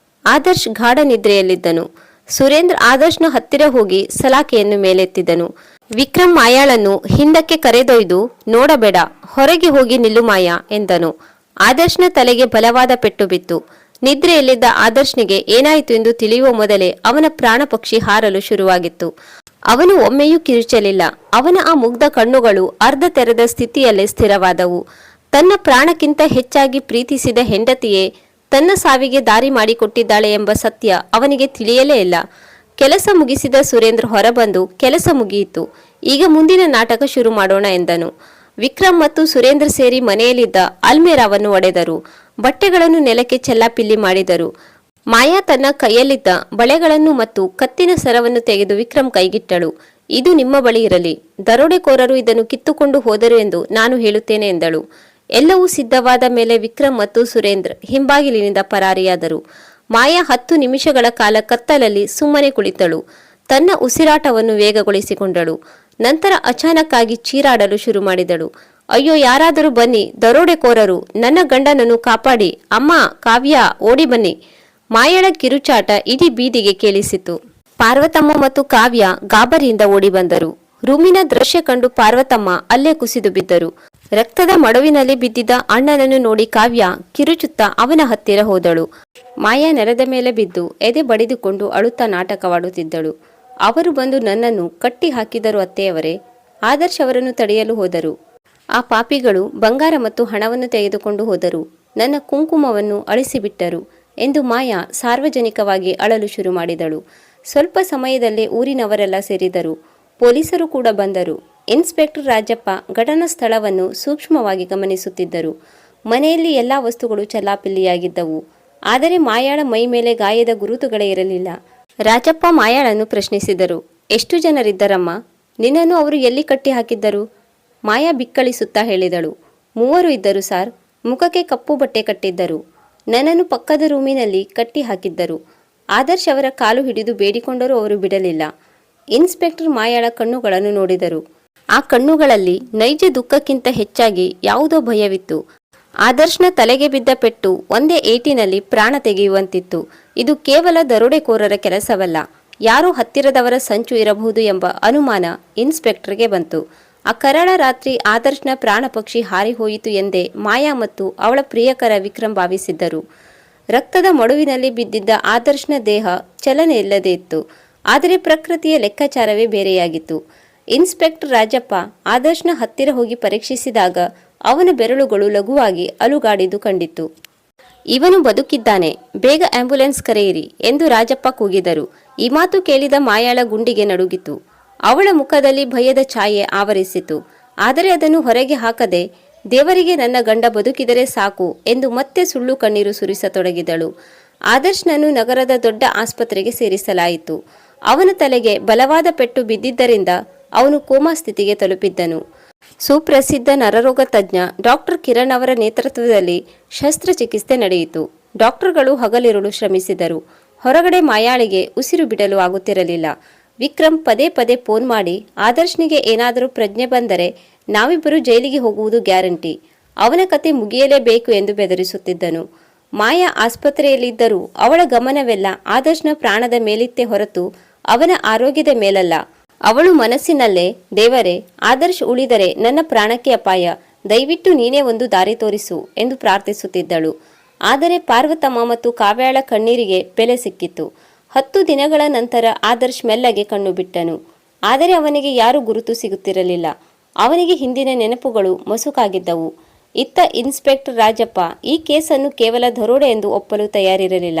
ಆದರ್ಶ್ ಗಾಢ ನಿದ್ರೆಯಲ್ಲಿದ್ದನು. ಸುರೇಂದ್ರ ಆದರ್ಶ್ನ ಹತ್ತಿರ ಹೋಗಿ ಸಲಾಕೆಯನ್ನು ಮೇಲೆತ್ತಿದನು. ವಿಕ್ರಮ್ ಮಾಯಾಳನ್ನು ಹಿಂದಕ್ಕೆ ಕರೆದೊಯ್ದು, ನೋಡಬೇಡ, ಹೊರಗೆ ಹೋಗಿ ನಿಲ್ಲು ಮಾಯಾ ಎಂದನು. ಆದರ್ಶ್ನ ತಲೆಗೆ ಬಲವಾದ ಪೆಟ್ಟು ಬಿತ್ತು. ನಿದ್ರೆಯಲ್ಲಿದ್ದ ಆದರ್ಶ್ನಿಗೆ ಏನಾಯಿತು ಎಂದು ತಿಳಿಯುವ ಮೊದಲೇ ಅವನ ಪ್ರಾಣ ಪಕ್ಷಿ ಹಾರಲು ಶುರುವಾಗಿತ್ತು. ಅವನು ಒಮ್ಮೆಯೂ ಕಿರುಚಲಿಲ್ಲ. ಅವನ ಆ ಮುಗ್ಧ ಕಣ್ಣುಗಳು ಅರ್ಧ ತೆರೆದ ಸ್ಥಿತಿಯಲ್ಲೇ ಸ್ಥಿರವಾದವು. ತನ್ನ ಪ್ರಾಣಕ್ಕಿಂತ ಹೆಚ್ಚಾಗಿ ಪ್ರೀತಿಸಿದ ಹೆಂಡತಿಯೇ ತನ್ನ ಸಾವಿಗೆ ದಾರಿ ಮಾಡಿಕೊಟ್ಟಿದ್ದಾಳೆ ಎಂಬ ಸತ್ಯ ಅವನಿಗೆ ತಿಳಿಯಲೇ ಇಲ್ಲ. ಕೆಲಸ ಮುಗಿಸಿದ ಸುರೇಂದ್ರ ಹೊರಬಂದು, ಕೆಲಸ ಮುಗಿಯಿತು, ಈಗ ಮುಂದಿನ ನಾಟಕ ಶುರು ಮಾಡೋಣ ಎಂದನು. ವಿಕ್ರಮ್ ಮತ್ತು ಸುರೇಂದ್ರ ಸೇರಿ ಮನೆಯಲ್ಲಿದ್ದ ಅಲ್ಮೇರಾವನ್ನು ಒಡೆದರು. ಬಟ್ಟೆಗಳನ್ನು ನೆಲಕ್ಕೆ ಚೆಲ್ಲಾಪಿಲ್ಲಿ ಮಾಡಿದರು. ಮಾಯಾ ತನ್ನ ಕೈಯಲ್ಲಿದ್ದ ಬಳೆಗಳನ್ನು ಮತ್ತು ಕತ್ತಿನ ಸರವನ್ನು ತೆಗೆದು ವಿಕ್ರಮ್ ಕೈಗಿಟ್ಟಳು. ಇದು ನಿಮ್ಮ ಬಳಿ ಇರಲಿ. ದರೋಡೆಕೋರರು ಇದನ್ನು ಕಿತ್ತುಕೊಂಡು ಹೋದರು ಎಂದು ನಾನು ಹೇಳುತ್ತೇನೆ ಎಂದಳು. ಎಲ್ಲವೂ ಸಿದ್ಧವಾದ ಮೇಲೆ ವಿಕ್ರಮ್ ಮತ್ತು ಸುರೇಂದ್ರ ಹಿಂಬಾಗಿಲಿನಿಂದ ಪರಾರಿಯಾದರು. ಮಾಯಾ 10 ನಿಮಿಷಗಳ ಕಾಲ ಕತ್ತಲಲ್ಲಿ ಸುಮ್ಮನೆ ಕುಳಿತಳು. ತನ್ನ ಉಸಿರಾಟವನ್ನು ವೇಗಗೊಳಿಸಿಕೊಂಡಳು. ನಂತರ ಅಚಾನಕ್ಕಾಗಿ ಚೀರಾಡಲು ಶುರು ಮಾಡಿದಳು. ಅಯ್ಯೋ, ಯಾರಾದರೂ ಬನ್ನಿ, ದರೋಡೆಕೋರರು ನನ್ನ ಗಂಡನನ್ನು ಕಾಪಾಡಿ, ಅಮ್ಮ, ಕಾವ್ಯ, ಓಡಿ ಬನ್ನಿ. ಮಾಯಾಳ ಕಿರುಚಾಟ ಇಡೀ ಬೀದಿಗೆ ಕೇಳಿಸಿತು. ಪಾರ್ವತಮ್ಮ ಮತ್ತು ಕಾವ್ಯ ಗಾಬರಿಯಿಂದ ಓಡಿ ಬಂದರು. ರೂಮಿನ ದೃಶ್ಯ ಕಂಡು ಪಾರ್ವತಮ್ಮ ಅಲ್ಲೇ ಕುಸಿದು ಬಿದ್ದರು. ರಕ್ತದ ಮಡುವಿನಲ್ಲಿ ಬಿದ್ದಿದ್ದ ಅಣ್ಣನನ್ನು ನೋಡಿ ಕಾವ್ಯ ಕಿರುಚುತ್ತಾ ಅವನ ಹತ್ತಿರ ಹೋದಳು. ಮಾಯಾ ನೆಲದ ಮೇಲೆ ಬಿದ್ದು ಎದೆ ಬಡಿದುಕೊಂಡು ಅಳುತ್ತಾ ನಾಟಕವಾಡುತ್ತಿದ್ದಳು. ಅವರು ಬಂದು ನನ್ನನ್ನು ಕಟ್ಟಿ ಹಾಕಿದರು ಅತ್ತೆಯವರೇ. ಆದರ್ಶ್ ಅವರನ್ನು ತಡೆಯಲು ಹೋದರು. ಆ ಪಾಪಿಗಳು ಬಂಗಾರ ಮತ್ತು ಹಣವನ್ನು ತೆಗೆದುಕೊಂಡು ಹೋದರು. ನನ್ನ ಕುಂಕುಮವನ್ನು ಅಳಿಸಿಬಿಟ್ಟರು ಎಂದು ಮಾಯಾ ಸಾರ್ವಜನಿಕವಾಗಿ ಅಳಲು ಶುರು ಮಾಡಿದಳು. ಸ್ವಲ್ಪ ಸಮಯದಲ್ಲೇ ಊರಿನವರೆಲ್ಲ ಸೇರಿದರು. ಪೊಲೀಸರು ಕೂಡ ಬಂದರು. ಇನ್ಸ್ಪೆಕ್ಟರ್ ರಾಜಪ್ಪ ಘಟನಾ ಸ್ಥಳವನ್ನು ಸೂಕ್ಷ್ಮವಾಗಿ ಗಮನಿಸುತ್ತಿದ್ದರು. ಮನೆಯಲ್ಲಿ ಎಲ್ಲ ವಸ್ತುಗಳು ಚಲ್ಲಾಪಿಲ್ಲಿಯಾಗಿದ್ದವು. ಆದರೆ ಮಾಯಾಳ ಮೈ ಮೇಲೆ ಗಾಯದ ಗುರುತುಗಳೇ ಇರಲಿಲ್ಲ. ರಾಜಪ್ಪ ಮಾಯಾಳನ್ನು ಪ್ರಶ್ನಿಸಿದರು. ಎಷ್ಟು ಜನರಿದ್ದರಮ್ಮ? ನಿನ್ನನ್ನು ಅವರು ಎಲ್ಲಿ ಕಟ್ಟಿ ಹಾಕಿದ್ದರು? ಮಾಯಾ ಬಿಕ್ಕಳಿಸುತ್ತಾ ಹೇಳಿದಳು. 3 ಇದ್ದರು ಸಾರ್. ಮುಖಕ್ಕೆ ಕಪ್ಪು ಬಟ್ಟೆ ಕಟ್ಟಿದ್ದರು. ನನ್ನನ್ನು ಪಕ್ಕದ ರೂಮಿನಲ್ಲಿ ಕಟ್ಟಿ ಹಾಕಿದ್ದರು. ಆದರ್ಶ್ ಅವರ ಕಾಲು ಹಿಡಿದು ಬೇಡಿಕೊಂಡರೂ ಅವರು ಬಿಡಲಿಲ್ಲ. ಇನ್ಸ್ಪೆಕ್ಟರ್ ಮಾಯಾಳ ಕಣ್ಣುಗಳನ್ನು ನೋಡಿದರು. ಆ ಕಣ್ಣುಗಳಲ್ಲಿ ನೈಜ ದುಃಖಕ್ಕಿಂತ ಹೆಚ್ಚಾಗಿ ಯಾವುದೋ ಭಯವಿತ್ತು. ಆದರ್ಶ್ನ ತಲೆಗೆ ಬಿದ್ದ ಪೆಟ್ಟು ಒಂದೇ ಏಟಿನಲ್ಲಿ ಪ್ರಾಣ ತೆಗೆಯುವಂತಿತ್ತು. ಇದು ಕೇವಲ ದರೋಡೆಕೋರರ ಕೆಲಸವಲ್ಲ, ಯಾರೋ ಹತ್ತಿರದವರ ಸಂಚು ಇರಬಹುದು ಎಂಬ ಅನುಮಾನ ಇನ್ಸ್ಪೆಕ್ಟರ್ಗೆ ಬಂತು. ಆ ಕರಾಳ ರಾತ್ರಿ ಆದರ್ಶ್ನ ಪ್ರಾಣ ಪಕ್ಷಿ ಹಾರಿ ಹೋಯಿತು ಎಂದೇ ಮಾಯಾ ಮತ್ತು ಅವಳ ಪ್ರಿಯಕರ ವಿಕ್ರಮ್ ಭಾವಿಸಿದ್ದರು. ರಕ್ತದ ಮಡುವಿನಲ್ಲಿ ಬಿದ್ದಿದ್ದ ಆದರ್ಶ್ನ ದೇಹ ಚಲನೆ ಇಲ್ಲದೇ ಇತ್ತು. ಆದರೆ ಪ್ರಕೃತಿಯ ಲೆಕ್ಕಾಚಾರವೇ ಬೇರೆಯಾಗಿತ್ತು. ಇನ್ಸ್ಪೆಕ್ಟರ್ ರಾಜಪ್ಪ ಆದರ್ಶ್ನ ಹತ್ತಿರ ಹೋಗಿ ಪರೀಕ್ಷಿಸಿದಾಗ ಅವನ ಬೆರಳುಗಳು ಲಘುವಾಗಿ ಅಲುಗಾಡಿದ್ದು ಕಂಡಿತ್ತು. ಇವನು ಬದುಕಿದ್ದಾನೆ, ಬೇಗ ಆಂಬ್ಯುಲೆನ್ಸ್ ಕರೆಯಿರಿ ಎಂದು ರಾಜಪ್ಪ ಕೂಗಿದರು. ಈ ಮಾತು ಕೇಳಿದ ಮಾಯಾಳ ಗುಂಡಿಗೆ ನಡುಗಿತು. ಅವಳ ಮುಖದಲ್ಲಿ ಭಯದ ಛಾಯೆ ಆವರಿಸಿತು. ಆದರೆ ಅದನ್ನು ಹೊರಗೆ ಹಾಕದೆ ದೇವರಿಗೆ ನನ್ನ ಗಂಡ ಬದುಕಿದರೆ ಸಾಕು ಎಂದು ಮತ್ತೆ ಸುಳ್ಳು ಕಣ್ಣೀರು ಸುರಿಸತೊಡಗಿದಳು. ಆದರ್ಶ್ನನ್ನು ನಗರದ ದೊಡ್ಡ ಆಸ್ಪತ್ರೆಗೆ ಸೇರಿಸಲಾಯಿತು. ಅವನ ತಲೆಗೆ ಬಲವಾದ ಪೆಟ್ಟು ಬಿದ್ದಿದ್ದರಿಂದ ಅವನು ಕೋಮಾ ಸ್ಥಿತಿಗೆ ತಲುಪಿದ್ದನು. ಸುಪ್ರಸಿದ್ಧ ನರರೋಗ ತಜ್ಞ ಡಾಕ್ಟರ್ ಕಿರಣ್ ಅವರ ನೇತೃತ್ವದಲ್ಲಿ ಶಸ್ತ್ರಚಿಕಿತ್ಸೆ ನಡೆಯಿತು. ಡಾಕ್ಟರ್ಗಳು ಹಗಲಿರುಳು ಶ್ರಮಿಸಿದರು. ಹೊರಗಡೆ ಮಾಯಾಳಿಗೆ ಉಸಿರು ಬಿಡಲು ಆಗುತ್ತಿರಲಿಲ್ಲ. ವಿಕ್ರಮ್ ಪದೇ ಪದೇ ಫೋನ್ ಮಾಡಿ ಆದರ್ಶ್ನಿಗೆ ಏನಾದರೂ ಪ್ರಜ್ಞೆ ಬಂದರೆ ನಾವಿಬ್ಬರು ಜೈಲಿಗೆ ಹೋಗುವುದು ಗ್ಯಾರಂಟಿ, ಅವನ ಕತೆ ಮುಗಿಯಲೇಬೇಕು ಎಂದು ಬೆದರಿಸುತ್ತಿದ್ದನು. ಮಾಯಾ ಆಸ್ಪತ್ರೆಯಲ್ಲಿದ್ದರೂ ಅವಳ ಗಮನವೆಲ್ಲ ಆದರ್ಶ್ನ ಪ್ರಾಣದ ಮೇಲಿತ್ತೇ ಹೊರತು ಅವನ ಆರೋಗ್ಯದ ಮೇಲಲ್ಲ. ಅವಳು ಮನಸ್ಸಿನಲ್ಲೇ, ದೇವರೇ, ಆದರ್ಶ್ ಉಳಿದರೆ ನನ್ನ ಪ್ರಾಣಕ್ಕೆ ಅಪಾಯ, ದಯವಿಟ್ಟು ನೀನೇ ಒಂದು ದಾರಿ ತೋರಿಸು ಎಂದು ಪ್ರಾರ್ಥಿಸುತ್ತಿದ್ದಳು. ಆದರೆ ಪಾರ್ವತಮ್ಮ ಮತ್ತು ಕಾವ್ಯಾಳ ಕಣ್ಣೀರಿಗೆ ಬೆಲೆ ಸಿಕ್ಕಿತು. 10 ದಿನಗಳ ನಂತರ ಆದರ್ಶ್ ಮೆಲ್ಲಗೆ ಕಣ್ಣು ಬಿಟ್ಟನು. ಆದರೆ ಅವನಿಗೆ ಯಾರೂ ಗುರುತು ಸಿಗುತ್ತಿರಲಿಲ್ಲ. ಅವನಿಗೆ ಹಿಂದಿನ ನೆನಪುಗಳು ಮಸುಕಾಗಿದ್ದವು. ಇತ್ತ ಇನ್ಸ್ಪೆಕ್ಟರ್ ರಾಜಪ್ಪ ಈ ಕೇಸನ್ನು ಕೇವಲ ದರೋಡೆ ಎಂದು ಒಪ್ಪಲು ತಯಾರಿರಲಿಲ್ಲ.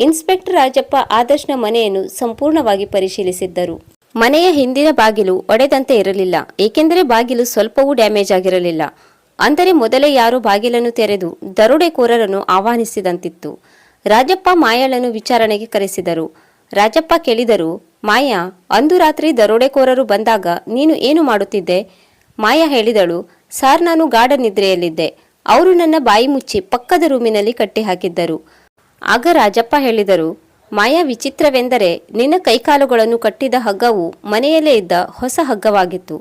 ಇನ್ಸ್ಪೆಕ್ಟರ್ ರಾಜಪ್ಪ ಆದರ್ಶ್ನ ಮನೆಯನ್ನು ಸಂಪೂರ್ಣವಾಗಿ ಪರಿಶೀಲಿಸಿದ್ದರು. ಮನೆಯ ಹಿಂದಿನ ಬಾಗಿಲು ಒಡೆದಂತೆ ಇರಲಿಲ್ಲ, ಏಕೆಂದರೆ ಬಾಗಿಲು ಸ್ವಲ್ಪವೂ ಡ್ಯಾಮೇಜ್ ಆಗಿರಲಿಲ್ಲ. ಅಂದರೆ ಮೊದಲೇ ಯಾರೋ ಬಾಗಿಲನ್ನು ತೆರೆದು ದರೋಡೆಕೋರರನ್ನು ಆಹ್ವಾನಿಸಿದಂತಿತ್ತು. ರಾಜಪ್ಪ ಮಾಯಾಳನ್ನು ವಿಚಾರಣೆಗೆ ಕರೆಸಿದರು. ರಾಜಪ್ಪ ಕೇಳಿದರು, ಮಾಯಾ, ಅಂದು ರಾತ್ರಿ ದರೋಡೆಕೋರರು ಬಂದಾಗ ನೀನು ಏನು ಮಾಡುತ್ತಿದ್ದೆ? ಮಾಯಾ ಹೇಳಿದಳು, ಸಾರ್, ನಾನು ಗಾಢ ನಿದ್ರೆಯಲ್ಲಿದ್ದೆ. ಅವರು ನನ್ನ ಬಾಯಿ ಮುಚ್ಚಿ ಪಕ್ಕದ ರೂಮಿನಲ್ಲಿ ಕಟ್ಟಿ ಹಾಕಿದ್ದರು. ಆಗ ರಾಜಪ್ಪ ಹೇಳಿದರು, ಮಾಯಾ, ವಿಚಿತ್ರವೆಂದರೆ ನಿನ್ನ ಕೈಕಾಲುಗಳನ್ನು ಕಟ್ಟಿದ ಹಗ್ಗವು ಮನೆಯಲ್ಲೇ ಇದ್ದ ಹೊಸ ಹಗ್ಗವಾಗಿತ್ತು.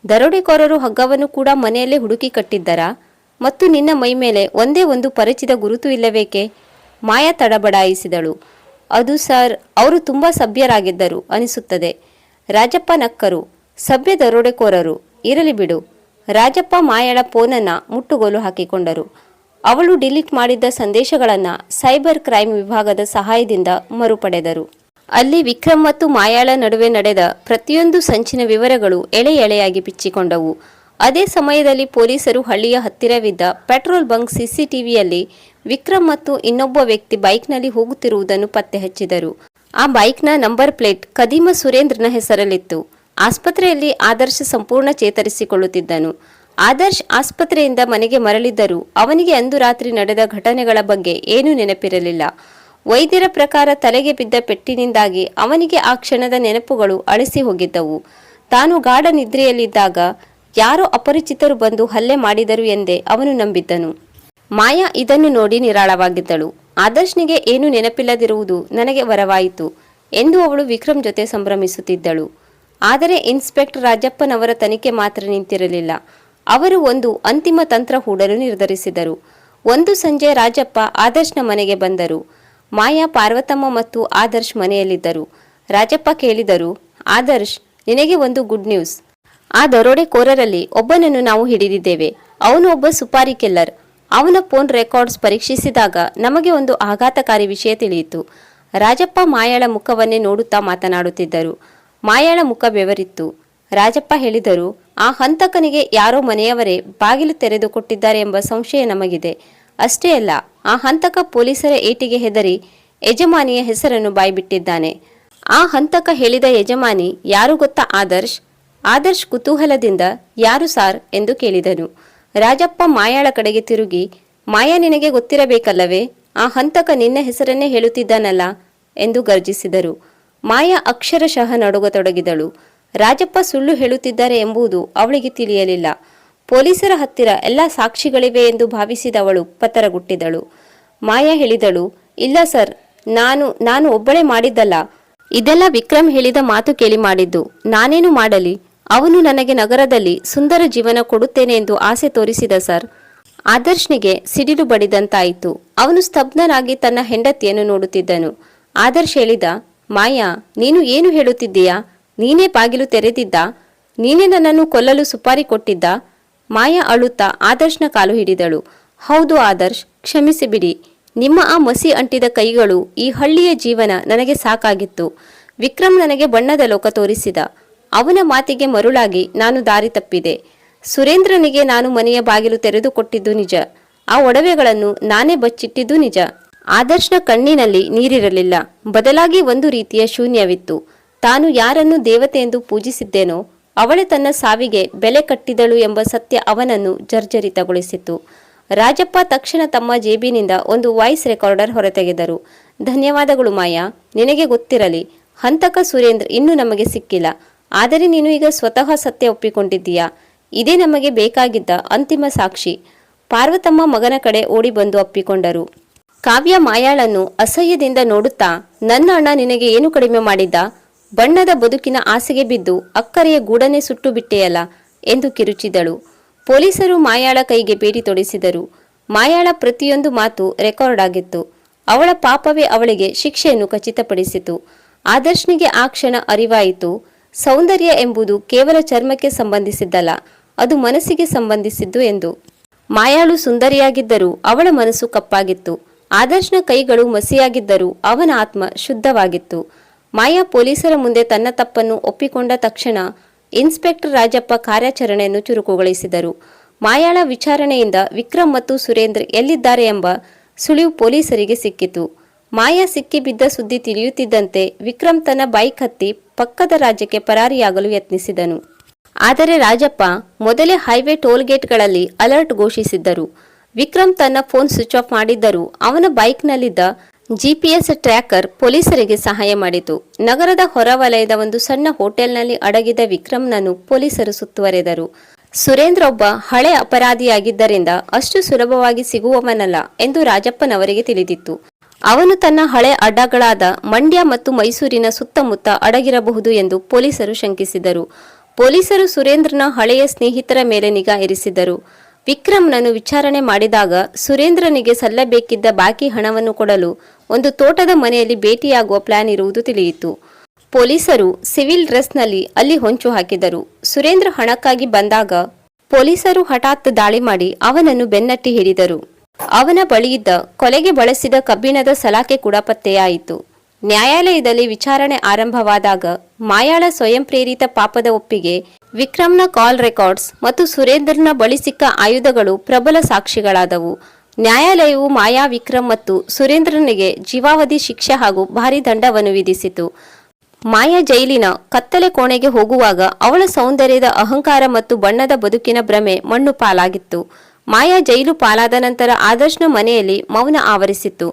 ದರೋಡೆಕೋರರು ಹಗ್ಗವನ್ನು ಕೂಡ ಮನೆಯಲ್ಲೇ ಹುಡುಕಿ ಕಟ್ಟಿದ್ದರಾ? ಮತ್ತು ನಿನ್ನ ಮೈ ಮೇಲೆ ಒಂದೇ ಒಂದು ಪರಿಚಿತ ಗುರುತು ಇಲ್ಲವೇಕೆ? ಮಾಯಾ ತಡಬಡಾಯಿಸಿದಳು. ಅದು ಸರ್, ಅವರು ತುಂಬ ಸಭ್ಯರಾಗಿದ್ದರು ಅನಿಸುತ್ತದೆ. ರಾಜಪ್ಪ ನಕ್ಕರು. ಸಭ್ಯ ದರೋಡೆಕೋರರು ಇರಲಿ ಬಿಡು. ರಾಜಪ್ಪ ಮಾಯಾಳ ಫೋನನ್ನು ಮುಟ್ಟುಗೋಲು ಹಾಕಿಕೊಂಡರು. ಅವಳು ಡಿಲೀಟ್ ಮಾಡಿದ್ದ ಸಂದೇಶಗಳನ್ನು ಸೈಬರ್ ಕ್ರೈಮ್ ವಿಭಾಗದ ಸಹಾಯದಿಂದ ಮರುಪಡೆದರು. ಅಲ್ಲಿ ವಿಕ್ರಮ್ ಮತ್ತು ಮಾಯಾಳ ನಡುವೆ ನಡೆದ ಪ್ರತಿಯೊಂದು ಸಂಚಿನ ವಿವರಗಳು ಎಳೆ ಎಳೆಯಾಗಿ ಬಿಚ್ಚಿಕೊಂಡವು. ಅದೇ ಸಮಯದಲ್ಲಿ ಪೊಲೀಸರು ಹಳ್ಳಿಯ ಹತ್ತಿರವಿದ್ದ ಪೆಟ್ರೋಲ್ ಬಂಕ್ ಸಿಸಿಟಿವಿಯಲ್ಲಿ ವಿಕ್ರಮ್ ಮತ್ತು ಇನ್ನೊಬ್ಬ ವ್ಯಕ್ತಿ ಬೈಕ್ನಲ್ಲಿ ಹೋಗುತ್ತಿರುವುದನ್ನು ಪತ್ತೆ ಹಚ್ಚಿದರು. ಆ ಬೈಕ್ನ ನಂಬರ್ ಪ್ಲೇಟ್ ಕದೀಮ ಸುರೇಂದ್ರನ ಹೆಸರಲ್ಲಿತ್ತು. ಆಸ್ಪತ್ರೆಯಲ್ಲಿ ಆದರ್ಶ್ ಸಂಪೂರ್ಣ ಚೇತರಿಸಿಕೊಳ್ಳುತ್ತಿದ್ದನು. ಆದರ್ಶ್ ಆಸ್ಪತ್ರೆಯಿಂದ ಮನೆಗೆ ಮರಳಿದ್ದರೂ ಅವನಿಗೆ ಅಂದು ರಾತ್ರಿ ನಡೆದ ಘಟನೆಗಳ ಬಗ್ಗೆ ಏನೂ ನೆನಪಿರಲಿಲ್ಲ. ವೈದ್ಯರ ಪ್ರಕಾರ ತಲೆಗೆ ಬಿದ್ದ ಪೆಟ್ಟಿನಿಂದಾಗಿ ಅವನಿಗೆ ಆ ಕ್ಷಣದ ನೆನಪುಗಳು ಅಳಿಸಿ ಹೋಗಿದ್ದವು. ತಾನು ಗಾಢ ನಿದ್ರೆಯಲ್ಲಿದ್ದಾಗ ಯಾರೋ ಅಪರಿಚಿತರು ಬಂದು ಹಲ್ಲೆ ಮಾಡಿದರು ಎಂದೇ ಅವನು ನಂಬಿದ್ದನು. ಮಾಯಾ ಇದನ್ನು ನೋಡಿ ನಿರಾಳವಾಗಿದ್ದಳು. ಆದರ್ಶ್ನಿಗೆ ಏನೂ ನೆನಪಿಲ್ಲದಿರುವುದು ನನಗೆ ವರವಾಯಿತು ಎಂದು ಅವಳು ವಿಕ್ರಮ್ ಜೊತೆ ಸಂಭ್ರಮಿಸುತ್ತಿದ್ದಳು. ಆದರೆ ಇನ್ಸ್ಪೆಕ್ಟರ್ ರಾಜಪ್ಪನವರ ತನಿಖೆ ಮಾತ್ರ ನಿಂತಿರಲಿಲ್ಲ. ಅವರು ಒಂದು ಅಂತಿಮ ತಂತ್ರ ಹೂಡಲು ನಿರ್ಧರಿಸಿದರು. ಒಂದು ಸಂಜೆ ರಾಜಪ್ಪ ಆದರ್ಶ್ನ ಮನೆಗೆ ಬಂದರು. ಮಾಯಾ, ಪಾರ್ವತಮ್ಮ ಮತ್ತು ಆದರ್ಶ್ ಮನೆಯಲ್ಲಿದ್ದರು. ರಾಜಪ್ಪ ಕೇಳಿದರು, ಆದರ್ಶ್, ನಿನಗೆ ಒಂದು ಗುಡ್ ನ್ಯೂಸ್. ಆ ದರೋಡೆಕೋರರಲ್ಲಿ ಒಬ್ಬನನ್ನು ನಾವು ಹಿಡಿದಿದ್ದೇವೆ. ಅವನು ಒಬ್ಬ ಸುಪಾರಿ ಕಿಲ್ಲರ್. ಅವನ ಫೋನ್ ರೆಕಾರ್ಡ್ಸ್ ಪರೀಕ್ಷಿಸಿದಾಗ ನಮಗೆ ಒಂದು ಆಘಾತಕಾರಿ ವಿಷಯ ತಿಳಿಯಿತು. ರಾಜಪ್ಪ ಮಾಯಾಳ ಮುಖವನ್ನೇ ನೋಡುತ್ತಾ ಮಾತನಾಡುತ್ತಿದ್ದರು. ಮಾಯಾಳ ಮುಖ ಬೆವರಿತ್ತು. ರಾಜಪ್ಪ ಹೇಳಿದರು, ಆ ಹಂತಕನಿಗೆ ಯಾರೋ ಮನೆಯವರೇ ಬಾಗಿಲು ತೆರೆದು ಕೊಟ್ಟಿದ್ದಾರೆ ಎಂಬ ಸಂಶಯ ನಮಗಿದೆ. ಅಷ್ಟೇ ಅಲ್ಲ, ಆ ಹಂತಕ ಪೊಲೀಸರ ಏಟಿಗೆ ಹೆದರಿ ಯಜಮಾನಿಯ ಹೆಸರನ್ನು ಬಾಯ್ಬಿಟ್ಟಿದ್ದಾನೆ. ಆ ಹಂತಕ ಹೇಳಿದ ಯಜಮಾನಿ ಯಾರು ಗೊತ್ತಾ ಆದರ್ಶ್? ಆದರ್ಶ್ ಕುತೂಹಲದಿಂದ ಯಾರು ಸಾರ್ ಎಂದು ಕೇಳಿದನು. ರಾಜಪ್ಪ ಮಾಯಾಳ ಕಡೆಗೆ ತಿರುಗಿ, ಮಾಯಾ, ನಿನಗೆ ಗೊತ್ತಿರಬೇಕಲ್ಲವೇ? ಆ ಹಂತಕ ನಿನ್ನ ಹೆಸರನ್ನೇ ಹೇಳುತ್ತಿದ್ದಾನಲ್ಲ ಎಂದು ಗರ್ಜಿಸಿದರು. ಮಾಯಾ ಅಕ್ಷರಶಃ ನಡುಗತೊಡಗಿದಳು. ರಾಜಪ್ಪ ಸುಳ್ಳು ಹೇಳುತ್ತಿದ್ದಾರೆ ಎಂಬುದು ಅವಳಿಗೆ ತಿಳಿಯಲಿಲ್ಲ. ಪೊಲೀಸರ ಹತ್ತಿರ ಎಲ್ಲ ಸಾಕ್ಷಿಗಳಿವೆ ಎಂದು ಭಾವಿಸಿದವಳು ಪತರಗುಟ್ಟಿದಳು. ಮಾಯಾ ಹೇಳಿದಳು, ಇಲ್ಲ ಸರ್, ನಾನು ಒಬ್ಬಳೇ ಮಾಡಿದ್ದಲ್ಲ. ಇದೆಲ್ಲ ವಿಕ್ರಮ್ ಹೇಳಿದ ಮಾತು ಕೇಳಿ ಮಾಡಿದ್ದು. ನಾನೇನು ಮಾಡಲಿ? ಅವನು ನನಗೆ ನಗರದಲ್ಲಿ ಸುಂದರ ಜೀವನ ಕೊಡುತ್ತೇನೆ ಎಂದು ಆಸೆ ತೋರಿಸಿದ ಸರ್. ಆದರ್ಶ್ನಿಗೆ ಸಿಡಿಲು ಬಡಿದಂತಾಯಿತು. ಅವನು ಸ್ತಬ್ಧನಾಗಿ ತನ್ನ ಹೆಂಡತಿಯನ್ನು ನೋಡುತ್ತಿದ್ದನು. ಆದರ್ಶ್ ಹೇಳಿದ, ಮಾಯಾ, ನೀನು ಏನು ಹೇಳುತ್ತಿದ್ದೀಯಾ? ನೀನೇ ಬಾಗಿಲು ತೆರೆದಿದ್ದ? ನೀನೇ ನನ್ನನ್ನು ಕೊಲ್ಲಲು ಸುಪಾರಿ ಕೊಟ್ಟಿದ್ದ? ಮಾಯಾ ಅಳುತ್ತಾ ಆದರ್ಶ್ನ ಕಾಲು ಹಿಡಿದಳು. ಹೌದು ಆದರ್ಶ್, ಕ್ಷಮಿಸಿಬಿಡಿ. ನಿಮ್ಮ ಆ ಮಸಿ ಅಂಟಿದ ಕೈಗಳು, ಈ ಹಳ್ಳಿಯ ಜೀವನ ನನಗೆ ಸಾಕಾಗಿತ್ತು. ವಿಕ್ರಮ್ ನನಗೆ ಬಣ್ಣದ ಲೋಕ ತೋರಿಸಿದ. ಅವನ ಮಾತಿಗೆ ಮರುಳಾಗಿ ನಾನು ದಾರಿ ತಪ್ಪಿದೆ. ಸುರೇಂದ್ರನಿಗೆ ನಾನು ಮನೆಯ ಬಾಗಿಲು ತೆರೆದುಕೊಟ್ಟಿದ್ದು ನಿಜ. ಆ ಒಡವೆಗಳನ್ನು ನಾನೇ ಬಚ್ಚಿಟ್ಟಿದ್ದು ನಿಜ. ಆದರ್ಶ್ನ ಕಣ್ಣಿನಲ್ಲಿ ನೀರಿರಲಿಲ್ಲ, ಬದಲಾಗಿ ಒಂದು ರೀತಿಯ ಶೂನ್ಯವಿತ್ತು. ತಾನು ಯಾರನ್ನು ದೇವತೆ ಎಂದು ಪೂಜಿಸಿದ್ದೇನೋ ಅವಳೇ ತನ್ನ ಸಾವಿಗೆ ಬೆಲೆ ಕಟ್ಟಿದಳು ಎಂಬ ಸತ್ಯ ಅವನನ್ನು ಜರ್ಜರಿತಗೊಳಿಸಿತು. ರಾಜಪ್ಪ ತಕ್ಷಣ ತಮ್ಮ ಜೇಬಿನಿಂದ ಒಂದು ವಾಯ್ಸ್ ರೆಕಾರ್ಡರ್ ಹೊರತೆಗೆದರು. ಧನ್ಯವಾದಗಳು ಮಾಯಾ. ನಿನಗೆ ಗೊತ್ತಿರಲಿ, ಹಂತಕ ಸುರೇಂದ್ರ ಇನ್ನೂ ನಮಗೆ ಸಿಕ್ಕಿಲ್ಲ. ಆದರೆ ನೀನು ಈಗ ಸ್ವತಃ ಸತ್ಯ ಒಪ್ಪಿಕೊಂಡಿದ್ದೀಯಾ. ಇದೇ ನಮಗೆ ಬೇಕಾಗಿದ್ದ ಅಂತಿಮ ಸಾಕ್ಷಿ. ಪಾರ್ವತಮ್ಮ ಮಗನ ಕಡೆ ಓಡಿ ಬಂದು ಅಪ್ಪಿಕೊಂಡರು. ಕಾವ್ಯ ಮಾಯಾಳನ್ನು ಅಸಹ್ಯದಿಂದ ನೋಡುತ್ತಾ, ನನ್ನ ಅಣ್ಣ ನಿನಗೆ ಏನು ಕಡಿಮೆ ಮಾಡಿದ್ದ? ಬಣ್ಣದ ಬದುಕಿನ ಆಸೆಗೆ ಬಿದ್ದು ಅಕ್ಕರೆಯ ಗೂಡನೆ ಸುಟ್ಟು ಬಿಟ್ಟೆಯಲ್ಲ ಎಂದು ಕಿರುಚಿದಳು. ಪೊಲೀಸರು ಮಾಯಾಳ ಕೈಗೆ ಬೇಡಿ ತೊಡಿಸಿದರು. ಮಾಯಾಳ ಪ್ರತಿಯೊಂದು ಮಾತು ರೆಕಾರ್ಡ್ ಆಗಿತ್ತು. ಅವಳ ಪಾಪವೇ ಅವಳಿಗೆ ಶಿಕ್ಷೆಯನ್ನು ಖಚಿತಪಡಿಸಿತು. ಆದರ್ಶ್ನಿಗೆ ಆ ಕ್ಷಣ ಅರಿವಾಯಿತು, ಸೌಂದರ್ಯ ಎಂಬುದು ಕೇವಲ ಚರ್ಮಕ್ಕೆ ಸಂಬಂಧಿಸಿದ್ದಲ್ಲ, ಅದು ಮನಸ್ಸಿಗೆ ಸಂಬಂಧಿಸಿದ್ದು ಎಂದು. ಮಾಯಾಳು ಸುಂದರಿಯಾಗಿದ್ದರೂ ಅವಳ ಮನಸ್ಸು ಕಪ್ಪಾಗಿತ್ತು. ಆದರ್ಶ್ನ ಕೈಗಳು ಮಸಿಯಾಗಿದ್ದರೂ ಅವನ ಆತ್ಮ ಶುದ್ಧವಾಗಿತ್ತು. ಮಾಯಾ ಪೊಲೀಸರ ಮುಂದೆ ತನ್ನ ತಪ್ಪನ್ನು ಒಪ್ಪಿಕೊಂಡ ತಕ್ಷಣ ಇನ್ಸ್ಪೆಕ್ಟರ್ ರಾಜಪ್ಪ ಕಾರ್ಯಾಚರಣೆಯನ್ನು ಚುರುಕುಗೊಳಿಸಿದರು. ಮಾಯಾಳ ವಿಚಾರಣೆಯಿಂದ ವಿಕ್ರಮ್ ಮತ್ತು ಸುರೇಂದ್ರ ಎಲ್ಲಿದ್ದಾರೆ ಎಂಬ ಸುಳಿವು ಪೊಲೀಸರಿಗೆ ಸಿಕ್ಕಿತು. ಮಾಯಾ ಸಿಕ್ಕಿಬಿದ್ದ ಸುದ್ದಿ ತಿಳಿಯುತ್ತಿದ್ದಂತೆ ವಿಕ್ರಮ್ ತನ್ನ ಬೈಕ್ ಹತ್ತಿ ಪಕ್ಕದ ರಾಜ್ಯಕ್ಕೆ ಪರಾರಿಯಾಗಲು ಯತ್ನಿಸಿದನು. ಆದರೆ ರಾಜಪ್ಪ ಮೊದಲೇ ಹೈವೇ ಟೋಲ್ಗೇಟ್ಗಳಲ್ಲಿ ಅಲರ್ಟ್ ಘೋಷಿಸಿದ್ದರು. ವಿಕ್ರಮ್ ತನ್ನ ಫೋನ್ ಸ್ವಿಚ್ ಆಫ್ ಮಾಡಿದ್ದರೂ ಅವನ ಬೈಕ್ನಲ್ಲಿದ್ದ GPS ಟ್ರ್ಯಾಕರ್ ಪೊಲೀಸರಿಗೆ ಸಹಾಯ ಮಾಡಿತು. ನಗರದ ಹೊರವಲಯದ ಒಂದು ಸಣ್ಣ ಹೋಟೆಲ್ನಲ್ಲಿ ಅಡಗಿದ ವಿಕ್ರಮ್ನನ್ನು ಪೊಲೀಸರು ಸುತ್ತುವರೆದರು. ಸುರೇಂದ್ರ ಒಬ್ಬ ಹಳೆ ಅಪರಾಧಿಯಾಗಿದ್ದರಿಂದ ಅಷ್ಟು ಸುಲಭವಾಗಿ ಸಿಗುವವನಲ್ಲ ಎಂದು ರಾಜಪ್ಪನವರಿಗೆ ತಿಳಿದಿತ್ತು. ಅವನು ತನ್ನ ಹಳೆ ಅಡ್ಡಗಳಾದ ಮಂಡ್ಯ ಮತ್ತು ಮೈಸೂರಿನ ಸುತ್ತಮುತ್ತ ಅಡಗಿರಬಹುದು ಎಂದು ಪೊಲೀಸರು ಶಂಕಿಸಿದರು. ಪೊಲೀಸರು ಸುರೇಂದ್ರನ ಹಳೆಯ ಸ್ನೇಹಿತರ ಮೇಲೆ ನಿಗಾ ಇರಿಸಿದರು. ವಿಕ್ರಮ್ನನ್ನು ವಿಚಾರಣೆ ಮಾಡಿದಾಗ ಸುರೇಂದ್ರನಿಗೆ ಸಲ್ಲಬೇಕಿದ್ದ ಬಾಕಿ ಹಣವನ್ನು ಕೊಡಲು ಒಂದು ತೋಟದ ಮನೆಯಲ್ಲಿ ಭೇಟಿಯಾಗುವ ಪ್ಲಾನ್ ಇರುವುದು ತಿಳಿಯಿತು. ಪೊಲೀಸರು ಸಿವಿಲ್ ಡ್ರೆಸ್ನಲ್ಲಿ ಅಲ್ಲಿ ಹೊಂಚು ಹಾಕಿದರು. ಸುರೇಂದ್ರ ಹಣಕ್ಕಾಗಿ ಬಂದಾಗ ಪೊಲೀಸರು ಹಠಾತ್ ದಾಳಿ ಮಾಡಿ ಅವನನ್ನು ಬೆನ್ನಟ್ಟಿ ಹಿಡಿದರು. ಅವನ ಬಳಿಯಿದ್ದ ಕೊಲೆಗೆ ಬಳಸಿದ ಕಬ್ಬಿಣದ ಸಲಾಕೆ ಕೂಡ ಪತ್ತೆಯಾಯಿತು. ನ್ಯಾಯಾಲಯದಲ್ಲಿ ವಿಚಾರಣೆ ಆರಂಭವಾದಾಗ ಮಾಯಾಳ ಸ್ವಯಂ ಪ್ರೇರಿತ ಪಾಪದ ಒಪ್ಪಿಗೆ, ವಿಕ್ರಮ್ನ ಕಾಲ್ ರೆಕಾರ್ಡ್ಸ್ ಮತ್ತು ಸುರೇಂದ್ರನ ಬಳಿ ಸಿಕ್ಕ ಆಯುಧಗಳು ಪ್ರಬಲ ಸಾಕ್ಷಿಗಳಾದವು. ನ್ಯಾಯಾಲಯವು ಮಾಯಾ, ವಿಕ್ರಮ್ ಮತ್ತು ಸುರೇಂದ್ರನಿಗೆ ಜೀವಾವಧಿ ಶಿಕ್ಷೆ ಹಾಗೂ ಭಾರಿ ದಂಡವನ್ನು ವಿಧಿಸಿತು. ಮಾಯಾ ಜೈಲಿನ ಕತ್ತಲೆ ಕೋಣೆಗೆ ಹೋಗುವಾಗ ಅವಳ ಸೌಂದರ್ಯದ ಅಹಂಕಾರ ಮತ್ತು ಬಣ್ಣದ ಬದುಕಿನ ಭ್ರಮೆ ಮಣ್ಣು ಪಾಲಾಗಿತ್ತು. ಮಾಯಾ ಜೈಲು ಪಾಲಾದ ನಂತರ ಆದರ್ಶ್ನ ಮನೆಯಲ್ಲಿ ಮೌನ ಆವರಿಸಿತ್ತು.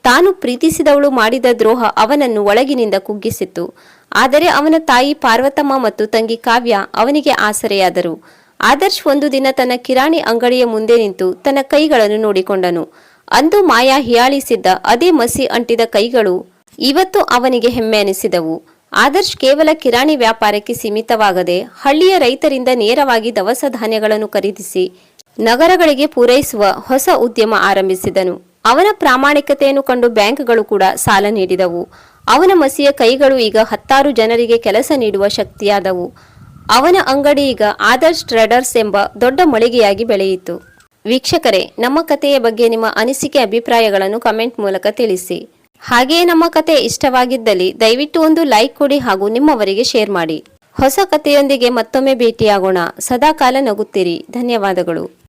ತಾನು ಪ್ರೀತಿಸಿದವಳು ಮಾಡಿದ ದ್ರೋಹ ಅವನನ್ನು ಒಳಗಿನಿಂದ ಕುಗ್ಗಿಸಿತ್ತು. ಆದರೆ ಅವನ ತಾಯಿ ಪಾರ್ವತಮ್ಮ ಮತ್ತು ತಂಗಿ ಕಾವ್ಯ ಅವನಿಗೆ ಆಸರೆಯಾದರು. ಆದರ್ಶ್ ಒಂದು ದಿನ ತನ್ನ ಕಿರಾಣಿ ಅಂಗಡಿಯ ಮುಂದೆ ನಿಂತು ತನ್ನ ಕೈಗಳನ್ನು ನೋಡಿಕೊಂಡನು. ಅಂದು ಮಾಯಾ ಹಿಯಾಳಿಸಿದ್ದ ಅದೇ ಮಸಿ ಅಂಟಿದ ಕೈಗಳು ಇವತ್ತು ಅವನಿಗೆ ಹೆಮ್ಮೆ ಅನಿಸಿದವು. ಆದರ್ಶ್ ಕೇವಲ ಕಿರಾಣಿ ವ್ಯಾಪಾರಕ್ಕೆ ಸೀಮಿತವಾಗದೆ ಹಳ್ಳಿಯ ರೈತರಿಂದ ನೇರವಾಗಿ ದವಸ ಧಾನ್ಯಗಳನ್ನು ಖರೀದಿಸಿ ನಗರಗಳಿಗೆ ಪೂರೈಸುವ ಹೊಸ ಉದ್ಯಮ ಆರಂಭಿಸಿದನು. ಅವನ ಪ್ರಾಮಾಣಿಕತೆಯನ್ನು ಕಂಡು ಬ್ಯಾಂಕ್ಗಳು ಕೂಡ ಸಾಲ ನೀಡಿದವು. ಅವನ ಮಸಿಯ ಕೈಗಳು ಈಗ 10 ಜನರಿಗೆ ಕೆಲಸ ನೀಡುವ ಶಕ್ತಿಯಾದವು. ಅವನ ಅಂಗಡಿ ಈಗ ಆದರ್ಶ್ ಟ್ರೇಡರ್ಸ್ ಎಂಬ ದೊಡ್ಡ ಮಳಿಗೆಯಾಗಿ ಬೆಳೆಯಿತು. ವೀಕ್ಷಕರೇ, ನಮ್ಮ ಕಥೆಯ ಬಗ್ಗೆ ನಿಮ್ಮ ಅನಿಸಿಕೆ ಅಭಿಪ್ರಾಯಗಳನ್ನು ಕಮೆಂಟ್ ಮೂಲಕ ತಿಳಿಸಿ. ಹಾಗೆಯೇ ನಮ್ಮ ಕತೆ ಇಷ್ಟವಾಗಿದ್ದಲ್ಲಿ ದಯವಿಟ್ಟು ಒಂದು ಲೈಕ್ ಕೊಡಿ ಹಾಗೂ ನಿಮ್ಮವರಿಗೆ ಶೇರ್ ಮಾಡಿ. ಹೊಸ ಕಥೆಯೊಂದಿಗೆ ಮತ್ತೊಮ್ಮೆ ಭೇಟಿಯಾಗೋಣ. ಸದಾಕಾಲ ನಗುತ್ತಿರಿ. ಧನ್ಯವಾದಗಳು.